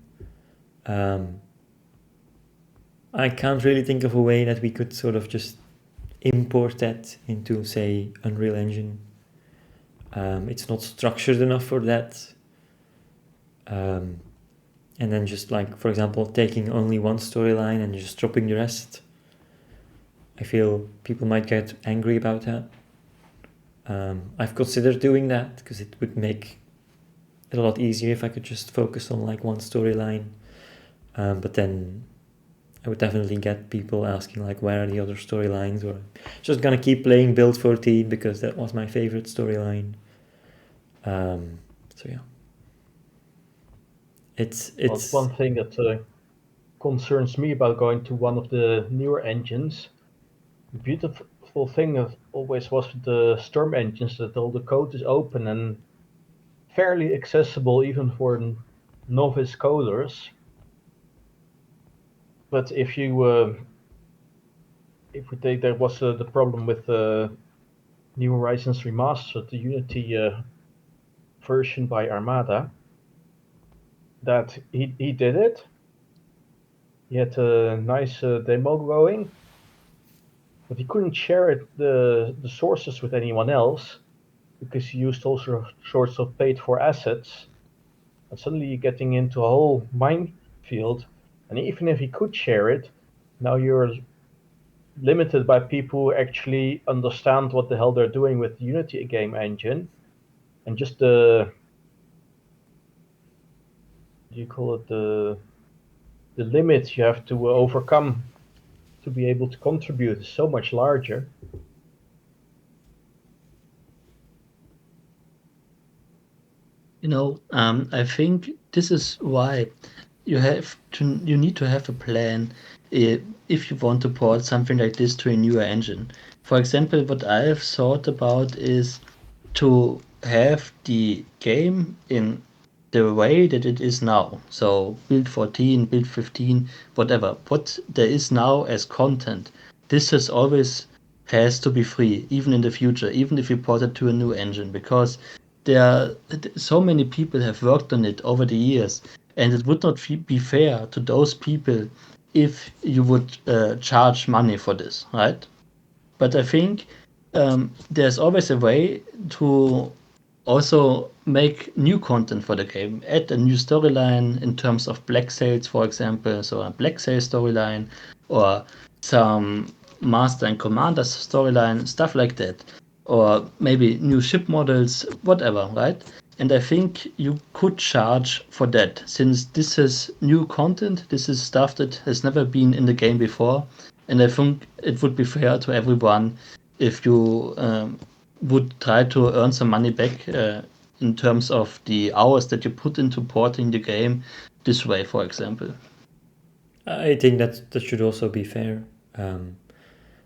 B: I can't really think of a way that we could sort of just import that into, say, Unreal Engine. It's not structured enough for that. And then just like, for example, taking only one storyline and just dropping the rest. I feel people might get angry about that. I've considered doing that because it would make it a lot easier if I could just focus on like one storyline. But then I would definitely get people asking like, where are the other storylines? Or just gonna keep playing Build 14 because that was my favorite storyline. So yeah, it's
A: One thing that concerns me about going to one of the newer engines. The beautiful thing of always was with the Storm engines that all the code is open and fairly accessible even for novice coders. But if we take there was the problem with New Horizons Remastered, the Unity version by Armada, that he did it. He had a nice demo going, but he couldn't share it, the sources with anyone else because he used all sorts of paid for assets. And suddenly you're getting into a whole minefield. And even if he could share it, now you're limited by people who actually understand what the hell they're doing with the Unity game engine. And just do you call it, the limits you have to overcome to be able to contribute is so much larger.
C: You know, I think this is why you need to have a plan if you want to port something like this to a newer engine. For example, what I have thought about is to have the game in the way that it is now. So build 14, build 15, whatever. What there is now as content, this has to be free, even in the future, even if you port it to a new engine, because there are so many people have worked on it over the years, and it would not be fair to those people if you would charge money for this, right? But I think there's always a way to also make new content for the game, add a new storyline in terms of Black Sails, for example, so a Black Sails storyline, or some Master and Commander storyline, stuff like that, or maybe new ship models, whatever, right? And I think you could charge for that, since this is new content, this is stuff that has never been in the game before, and I think it would be fair to everyone if you would try to earn some money back in terms of the hours that you put into porting the game this way, for example.
B: I think that should also be fair.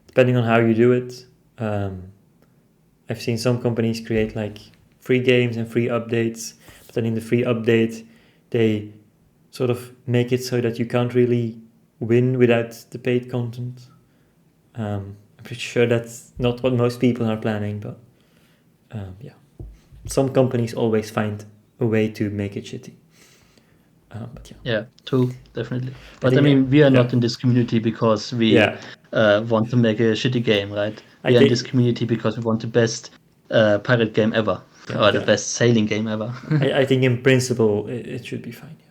B: Depending on how you do it, I've seen some companies create like free games and free updates, but then in the free update, they sort of make it so that you can't really win without the paid content. I'm pretty sure that's not what most people are planning, but yeah, some companies always find a way to make it shitty. But
C: Yeah, true, definitely. But I
B: think,
C: mean, we are
B: yeah.
C: not in this community because we
B: Yeah,
C: want to make a shitty game, right?
B: I
C: We are in
B: think-
C: this community because we want the best pirate game ever,
B: Yeah,
C: or the
B: yeah.
C: best sailing game ever.
B: I think in principle it should be fine. Yeah.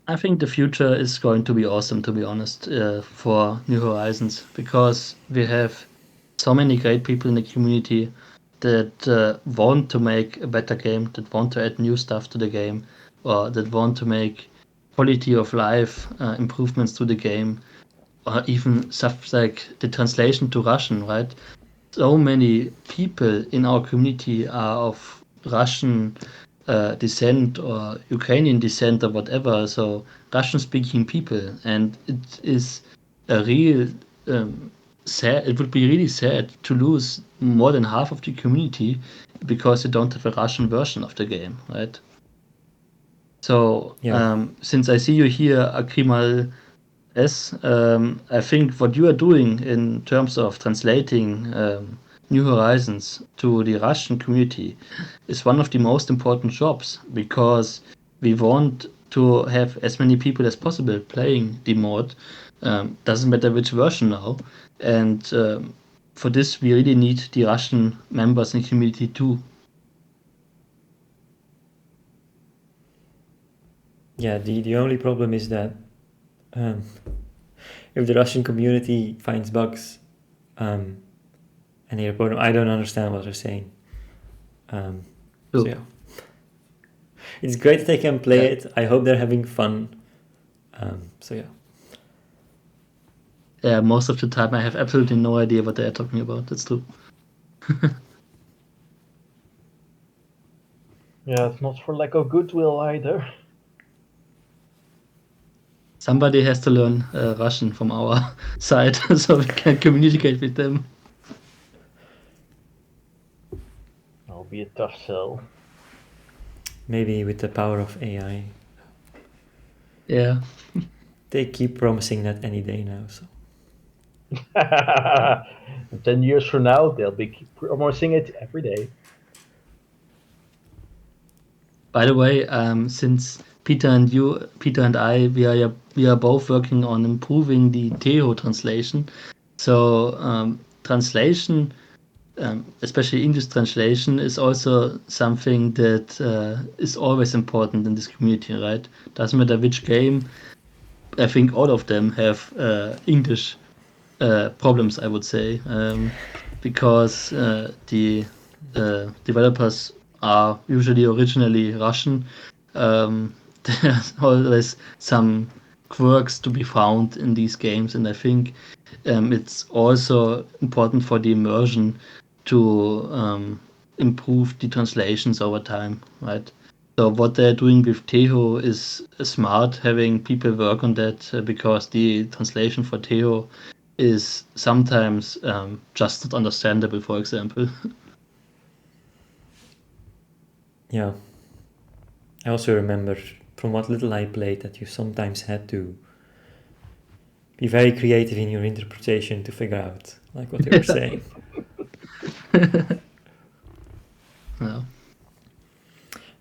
C: I think the future is going to be awesome, to be honest, for New Horizons, because we have so many great people in the community that want to make a better game, that want to add new stuff to the game, or that want to make quality of life improvements to the game, or even stuff like the translation to Russian, right? So many people in our community are of Russian descent or Ukrainian descent or whatever, so Russian speaking people, and it is a real sad. It would be really sad to lose more than half of the community because you don't have a Russian version of the game, right? So
B: Yeah.
C: since I see you here, Akrimal S, I think what you are doing in terms of translating New Horizons to the Russian community is one of the most important jobs, because we want to have as many people as possible playing the mod. Doesn't matter which version now. And for this, we really need the Russian members in the community too.
B: Yeah, the only problem is that if the Russian community finds bugs and they report them, I don't understand what they're saying. So
C: True.
B: yeah, it's great that they can play
C: Yeah.
B: it. I hope they're having fun. So yeah.
C: Yeah, most of the time I have absolutely no idea what they are talking about. That's true.
A: Yeah, it's not for lack of goodwill either.
C: Somebody has to learn Russian from our side so we can communicate with them.
A: That'll be a tough sell.
B: Maybe with the power of AI,
C: Yeah.
B: they keep promising that any day now. So
A: 10 years from now, they'll be promoting it every day.
C: By the way, since Peter and I, we are both working on improving the Teho translation. So translation, especially English translation, is also something that is always important in this community, right? Doesn't matter which game. I think all of them have English problems, I would say, because the developers are usually originally Russian. There's always some quirks to be found in these games, and I think it's also important for the immersion to improve the translations over time, right? So what they're doing with Teho is smart, having people work on that, because the translation for Teho is sometimes just not understandable, for example.
B: yeah, I also remember from what little I played that you sometimes had to be very creative in your interpretation to figure out like what they were saying.
C: Yeah.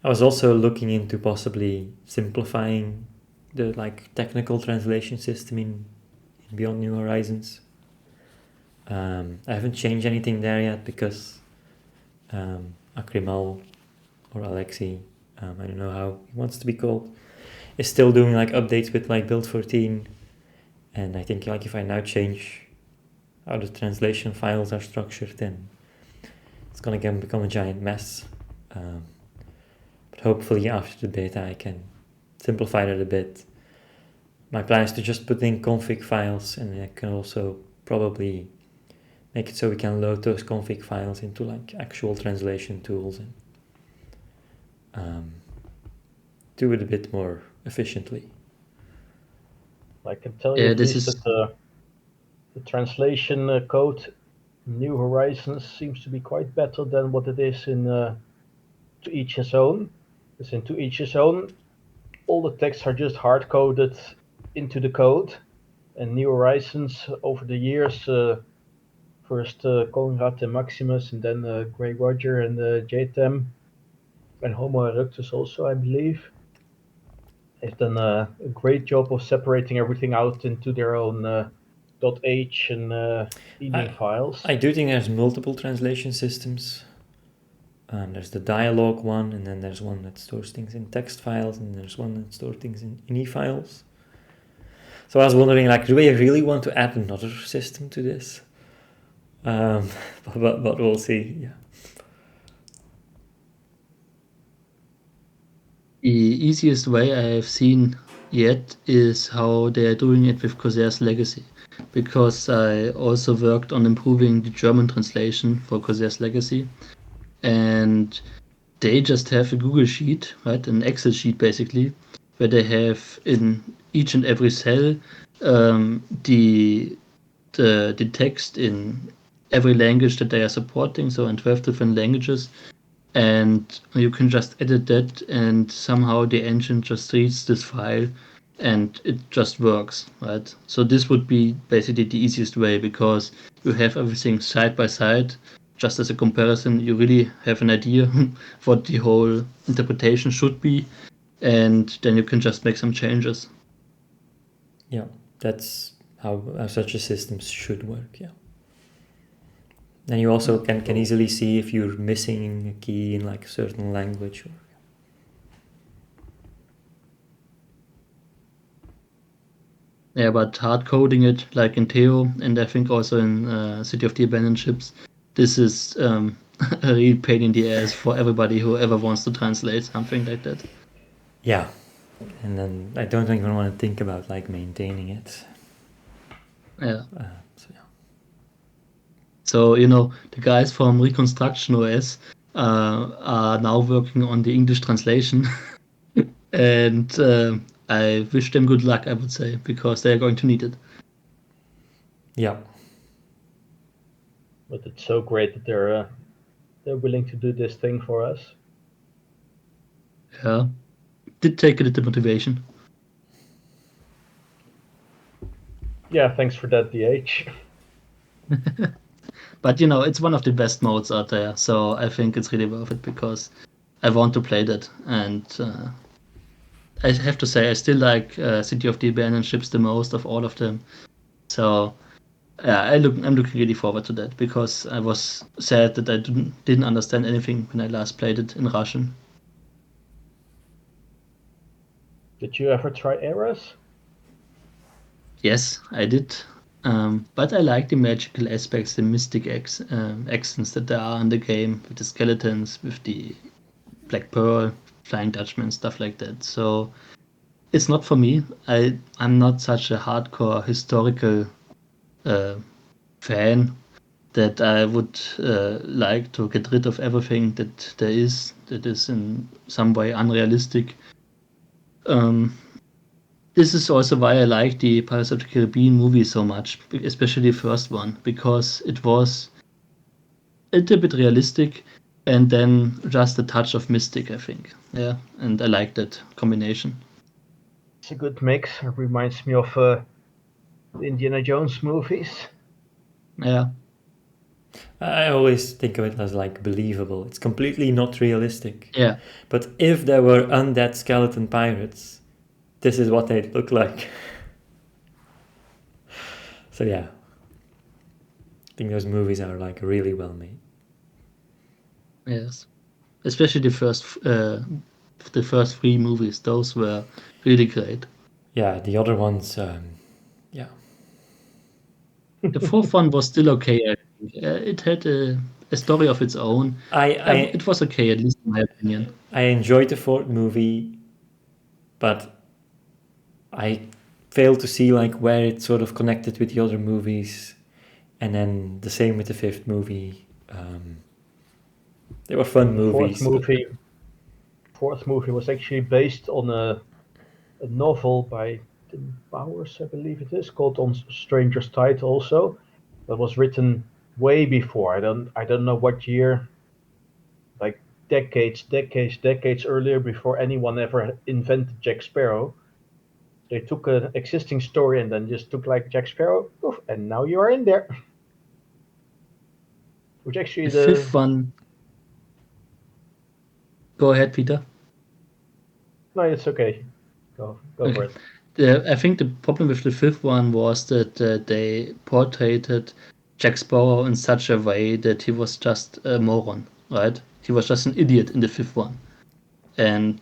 B: I was also looking into possibly simplifying the technical translation system in Beyond New Horizons. I haven't changed anything there yet because Akrimal or Alexi, I don't know how he wants to be called, is still doing updates with build 14, and I think if I now change how the translation files are structured, then it's gonna become a giant mess. But hopefully after the beta I can simplify that a bit. My plan is to just put in config files, and I can also probably make it so we can load those config files into actual translation tools and do it a bit more efficiently.
A: I can tell you
C: Yeah,
A: at
C: this
A: least
C: is
A: that the translation code New Horizons seems to be quite better than what it is in To Each His Own. Because in To Each His Own, all the texts are just hard coded into the code, and New Horizons over the years, first Conrad and Maximus, and then Grey Roger and JTem, and Homo erectus also, I believe. They've done a great job of separating everything out into their own .h and ening files.
B: I do think there's multiple translation systems. There's the dialogue one, and then there's one that stores things in text files, and there's one that stores things in INI files. So I was wondering, do we really want to add another system to this? But we'll see. Yeah.
C: the easiest way I have seen yet is how they are doing it with Corsair's Legacy, because I also worked on improving the German translation for Corsair's Legacy, and they just have a Google sheet, right, an Excel sheet basically, where they have in each and every cell the text in every language that they are supporting, so in 12 different languages, and you can just edit that, and somehow the engine just reads this file and it just works, right? So this would be basically the easiest way, because you have everything side by side. Just as a comparison, you really have an idea what the whole interpretation should be, and then you can just make some changes.
B: Yeah, that's how such a system should work. Yeah. And you also can easily see if you're missing a key in a certain language.
C: Yeah, but hard coding it like in Theo, and I think also in City of the Abandoned Ships, this is a real pain in the ass for everybody who ever wants to translate something like that.
B: Yeah, and then I don't even want to think about maintaining it.
C: Yeah.
B: So yeah.
C: So the guys from Reconstruction OS are now working on the English translation, and I wish them good luck, I would say, because they are going to need it.
B: Yeah.
A: But it's so great that they're willing to do this thing for us.
C: Yeah, did take a little motivation.
A: Yeah, thanks for that, DH.
C: But it's one of the best modes out there, so I think it's really worth it, because I want to play that, and I have to say I still like City of the Abandoned Ships the most of all of them. So yeah, I'm looking really forward to that, because I was sad that I didn't understand anything when I last played it in Russian.
A: Did you ever try Eras?
C: Yes, I did. But I like the magical aspects, the mystic accents that there are in the game, with the skeletons, with the Black Pearl, Flying Dutchman, stuff like that. So it's not for me. I'm not such a hardcore historical fan that I would like to get rid of everything that there is that is in some way unrealistic. This is also why I like the Pirates of the Caribbean movie so much, especially the first one, because it was a little bit realistic and then just a touch of mystic, I think. Yeah, and I like that combination.
A: It's a good mix. It reminds me of the Indiana Jones movies.
C: Yeah.
B: I always think of it as like believable. It's completely not realistic.
C: Yeah,
B: But if there were undead skeleton pirates, this is what they'd look like. So yeah, I think those movies are like really well made.
C: yes. Especially the first three movies. Those were really great.
B: Yeah, the other ones, yeah.
C: The fourth one was still okay. I think. It had a story of its own.
B: I
C: It was okay, at least in my opinion.
B: I enjoyed the fourth movie, but I failed to see like where it sort of connected with the other movies, and then the same with the fifth movie. They were fun
A: The
B: movies.
A: fourth movie was actually based on a novel by Tim Bowers, I believe it is, called On Stranger's Tide also. That was written way before. I don't know what year, like decades earlier, before anyone ever invented Jack Sparrow. They took an existing story and then just took like Jack Sparrow, poof, and now you are in there. Which actually
C: The
A: the
C: fifth one. Go ahead, Peter.
A: no, it's okay. Go for
C: Okay.
A: it.
C: I think the problem with the fifth one was that they portrayed Jack Sparrow in such a way that he was just a moron, right? He was just an idiot in the fifth one. And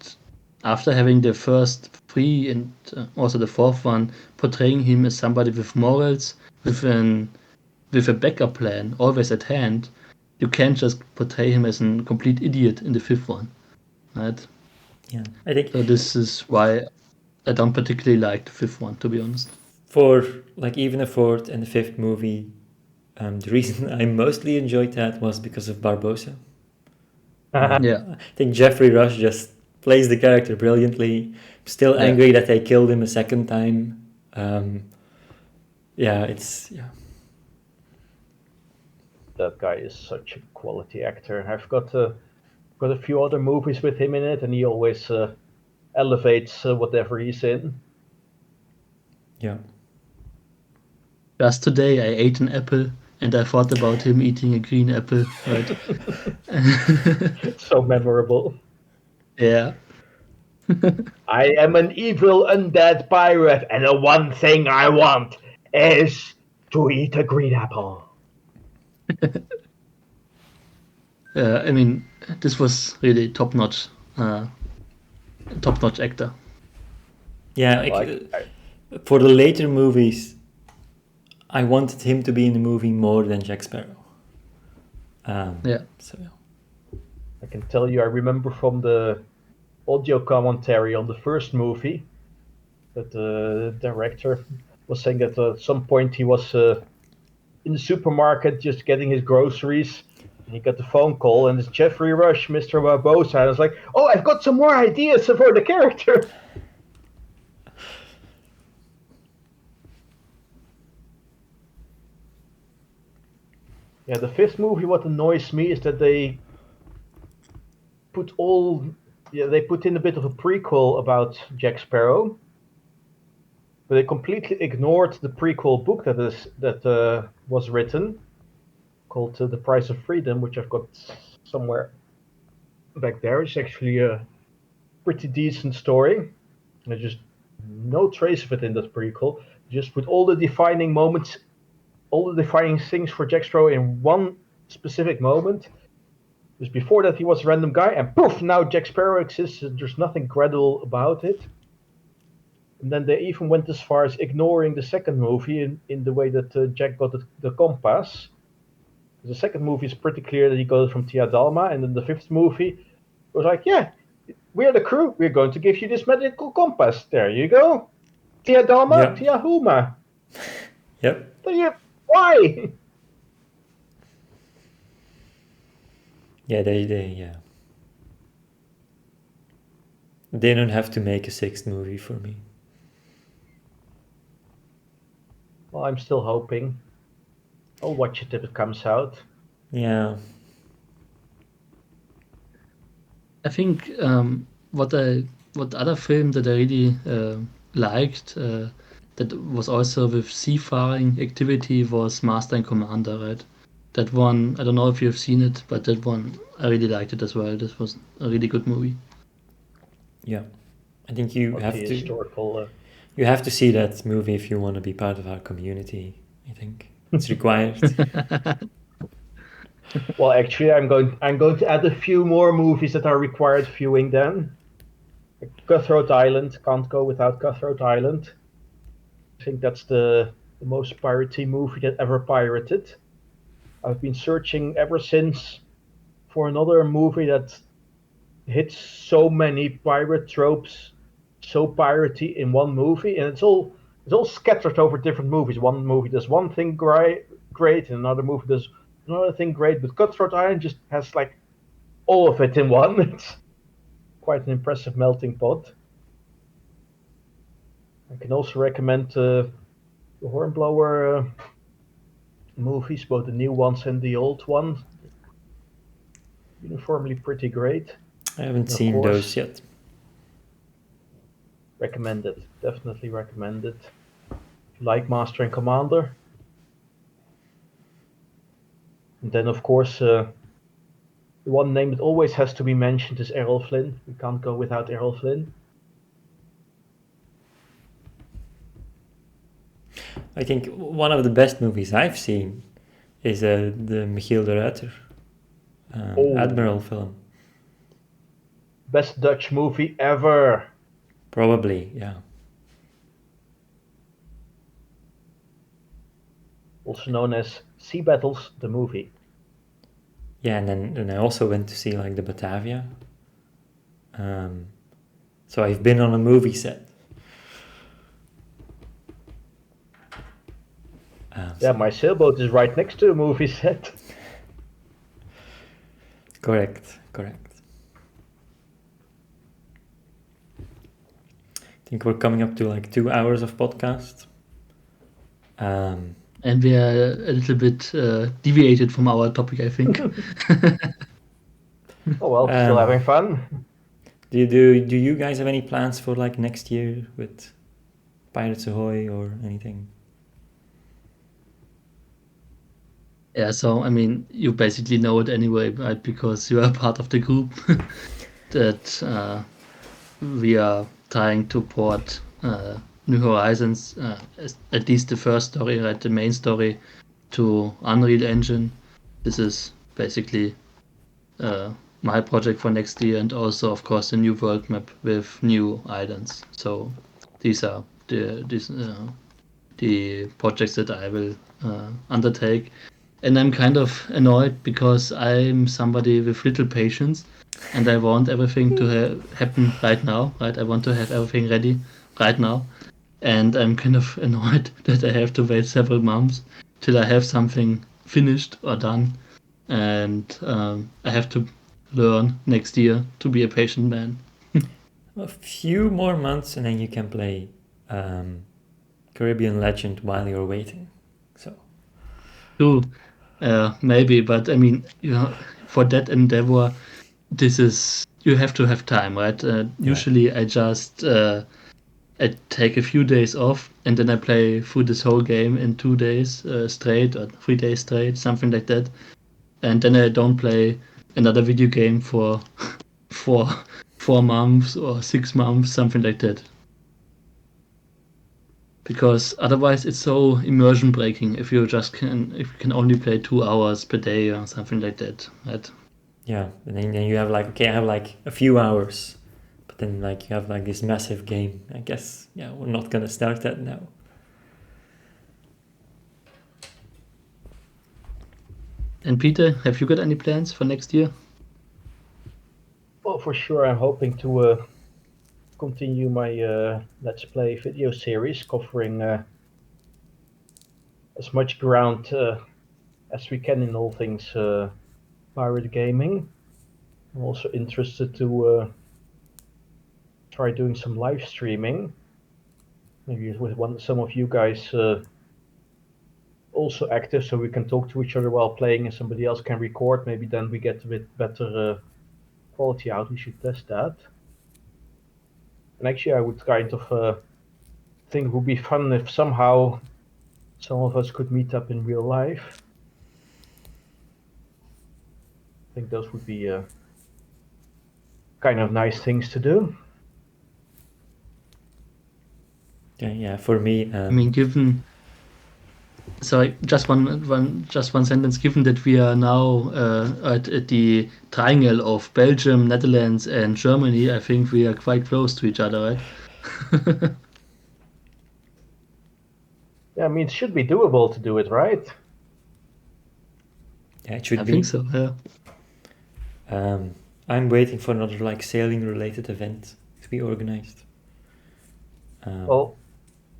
C: after having the first three and also the fourth one portraying him as somebody with morals, with a backup plan always at hand, you can't just portray him as a complete idiot in the fifth one, right?
B: Yeah, I think
C: So this is why I don't particularly like the fifth one, to be honest.
B: for like even the fourth and the fifth movie, the reason I mostly enjoyed that was because of Barbossa.
C: Yeah,
B: I think Jeffrey Rush just plays the character brilliantly. Still
C: yeah.
B: angry that they killed him a second time. Yeah,
A: That guy is such a quality actor. I've got a few other movies with him in it, and he always elevates whatever he's in.
B: yeah.
C: Just today I ate an apple and I thought about him eating a green apple, right?
A: So memorable.
C: Yeah.
A: I am an evil undead pirate, and the one thing I want is to eat a green apple.
C: I mean, this was really top-notch actor.
B: Yeah, for the later movies, I wanted him to be in the movie more than Jack Sparrow.
C: Yeah.
B: So yeah.
A: I can tell you, I remember from the audio commentary on the first movie that the director was saying that at some point he was in the supermarket just getting his groceries. And he got the phone call, and it's Jeffrey Rush, Mr. Barbosa. And I was like, oh, I've got some more ideas for the character. Yeah, the fifth movie, what annoys me is that they put all, yeah, they put in a bit of a prequel about Jack Sparrow, but they completely ignored the prequel book that was written called The Price of Freedom, which I've got somewhere back there. It's actually a pretty decent story. There's just no trace of it in that prequel. Just put all the defining moments, all the defining things for Jack Sparrow in one specific moment. Because before that he was a random guy, and poof, now Jack Sparrow exists, and there's nothing credible about it. And then they even went as far as ignoring the second movie in the way that Jack got the compass. The second movie is pretty clear that he got it from Tia Dalma, and then the fifth movie was like, yeah, we're the crew. We're going to give you this magical compass. There you go. Tia Dalma,
B: Yep.
A: Tia Huma.
B: Yep.
A: Why?
B: Yeah, yeah. They don't have to make a sixth movie for me.
A: Well, I'm still hoping. I'll watch it if it comes out.
B: Yeah.
C: I think what other film that I really liked that was also with seafaring activity was Master and Commander, right? That one, I don't know if you've seen it, but that one, I really liked it as well. This was a really good movie.
B: Yeah, I think you
A: What
B: have
A: the
B: to
A: historical.
B: you have to see that movie if you want to be part of our community. I think it's required.
A: Well, actually, I'm going to add a few more movies that are required viewing. Then, Cutthroat Island, can't go without Cutthroat Island. I think that's the most piratey movie that ever pirated. I've been searching ever since for another movie that hits so many pirate tropes, so piratey in one movie, and it's all scattered over different movies. One movie does one thing great, and another movie does another thing great. But Cutthroat Island just has like all of it in one. It's quite an impressive melting pot. I can also recommend the Hornblower movies, both the new ones and the old ones. Uniformly pretty great.
B: I haven't
A: And of
B: seen
A: course,
B: those yet.
A: recommended. Definitely recommended. If you like Master and Commander. And then, of course, the one name that always has to be mentioned is Errol Flynn. We can't go without Errol Flynn.
B: I think one of the best movies I've seen is the Michiel de Ruiter Admiral film.
A: Best Dutch movie ever.
B: Probably, yeah.
A: Also known as Sea Battles, the movie.
B: Yeah, and then I also went to see like the Batavia. So I've been on a movie set.
A: Yeah, my sailboat is right next to the movie set.
B: Correct. I think we're coming up to like 2 hours of podcast.
C: And we are a little bit deviated from our topic, I think.
A: Oh well, still having fun.
B: Do you guys have any plans for like next year with Pirates Ahoy or anything?
C: Yeah, so I mean, you basically know it anyway, right? Because you are part of the group that we are trying to port New Horizons, at least the first story, right, the main story, to Unreal Engine. This is basically my project for next year, and also, of course, the new world map with new islands. So these are the projects that I will undertake. And I'm kind of annoyed because I'm somebody with little patience, and I want everything to happen right now, right? I want to have everything ready right now, and I'm kind of annoyed that I have to wait several months till I have something finished or done, and I have to learn next year to be a patient man.
B: A few more months and then you can play Caribbean Legend while you're waiting. So
C: True, maybe, but I mean, for that endeavor, this is you have to have time, right? Usually, I just I take a few days off and then I play through this whole game in 2 days straight or 3 days straight, something like that, and then I don't play another video game for for 4 months or 6 months, something like that. Because otherwise, it's so immersion breaking if you can only play 2 hours per day or something like that, right?
B: yeah, and then you have like, okay, I have like a few hours, but then like you have like this massive game. I guess, yeah, we're not gonna start that now.
C: And Peter, have you got any plans for next year?
A: Well, for sure, I'm hoping to continue my Let's Play video series covering as much ground as we can in all things pirate gaming. I'm also interested to try doing some live streaming, maybe with some of you guys also active, so we can talk to each other while playing, and somebody else can record. Maybe then we get a bit better quality out. We should test that. And actually, I would kind of think it would be fun if somehow some of us could meet up in real life. I think those would be kind of nice things to do.
B: Yeah, for me,
C: I mean, given sorry, just one sentence. Given that we are now at the triangle of Belgium, Netherlands, and Germany, I think we are quite close to each other, right?
A: Yeah, I mean, it should be doable to do it, right?
B: yeah, it should
C: I
B: be.
C: think so. Yeah.
B: I'm waiting for another like sailing related event to be organized.
A: Well,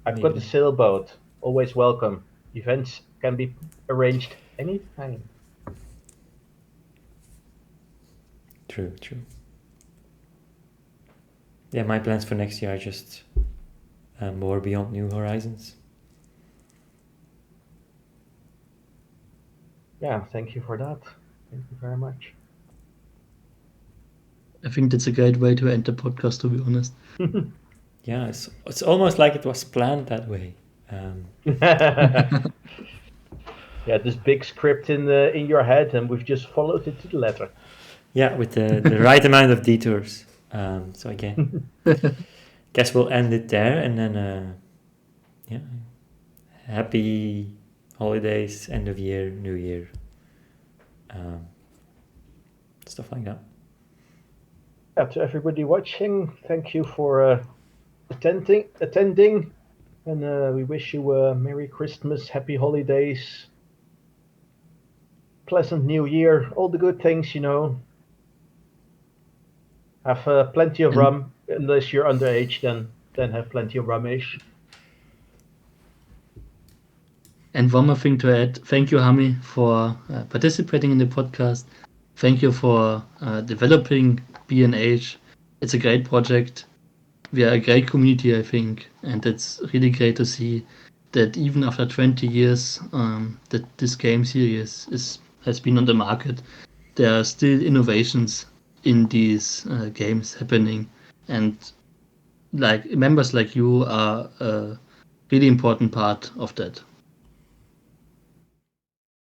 A: I've got the
B: Maybe.
A: sailboat. Always welcome. Events can be arranged anytime.
B: True. Yeah, my plans for next year are just more beyond New Horizons.
A: Yeah, thank you for that. Thank you very much.
C: I think that's a great way to end the podcast, to be honest.
B: Yeah, it's almost like it was planned that way.
A: Yeah, this big script in your head, and we've just followed it to the letter.
B: Yeah, with the right amount of detours. So again, guess we'll end it there, and then yeah, happy holidays, end of year, new year, stuff like that.
A: Yeah, to everybody watching, thank you for attending, and we wish you a Merry Christmas, Happy Holidays, pleasant New Year, all the good things, you know. Have plenty of
C: And
A: rum, unless you're underage, then have plenty of rumish.
C: And one more thing to add. Thank you, Hammie, for participating in the podcast. Thank you for developing B&H. It's a great project. We are a great community, I think, and it's really great to see that even after 20 years that this game series has been on the market, there are still innovations in these games happening, and like members like you are a really important part of that.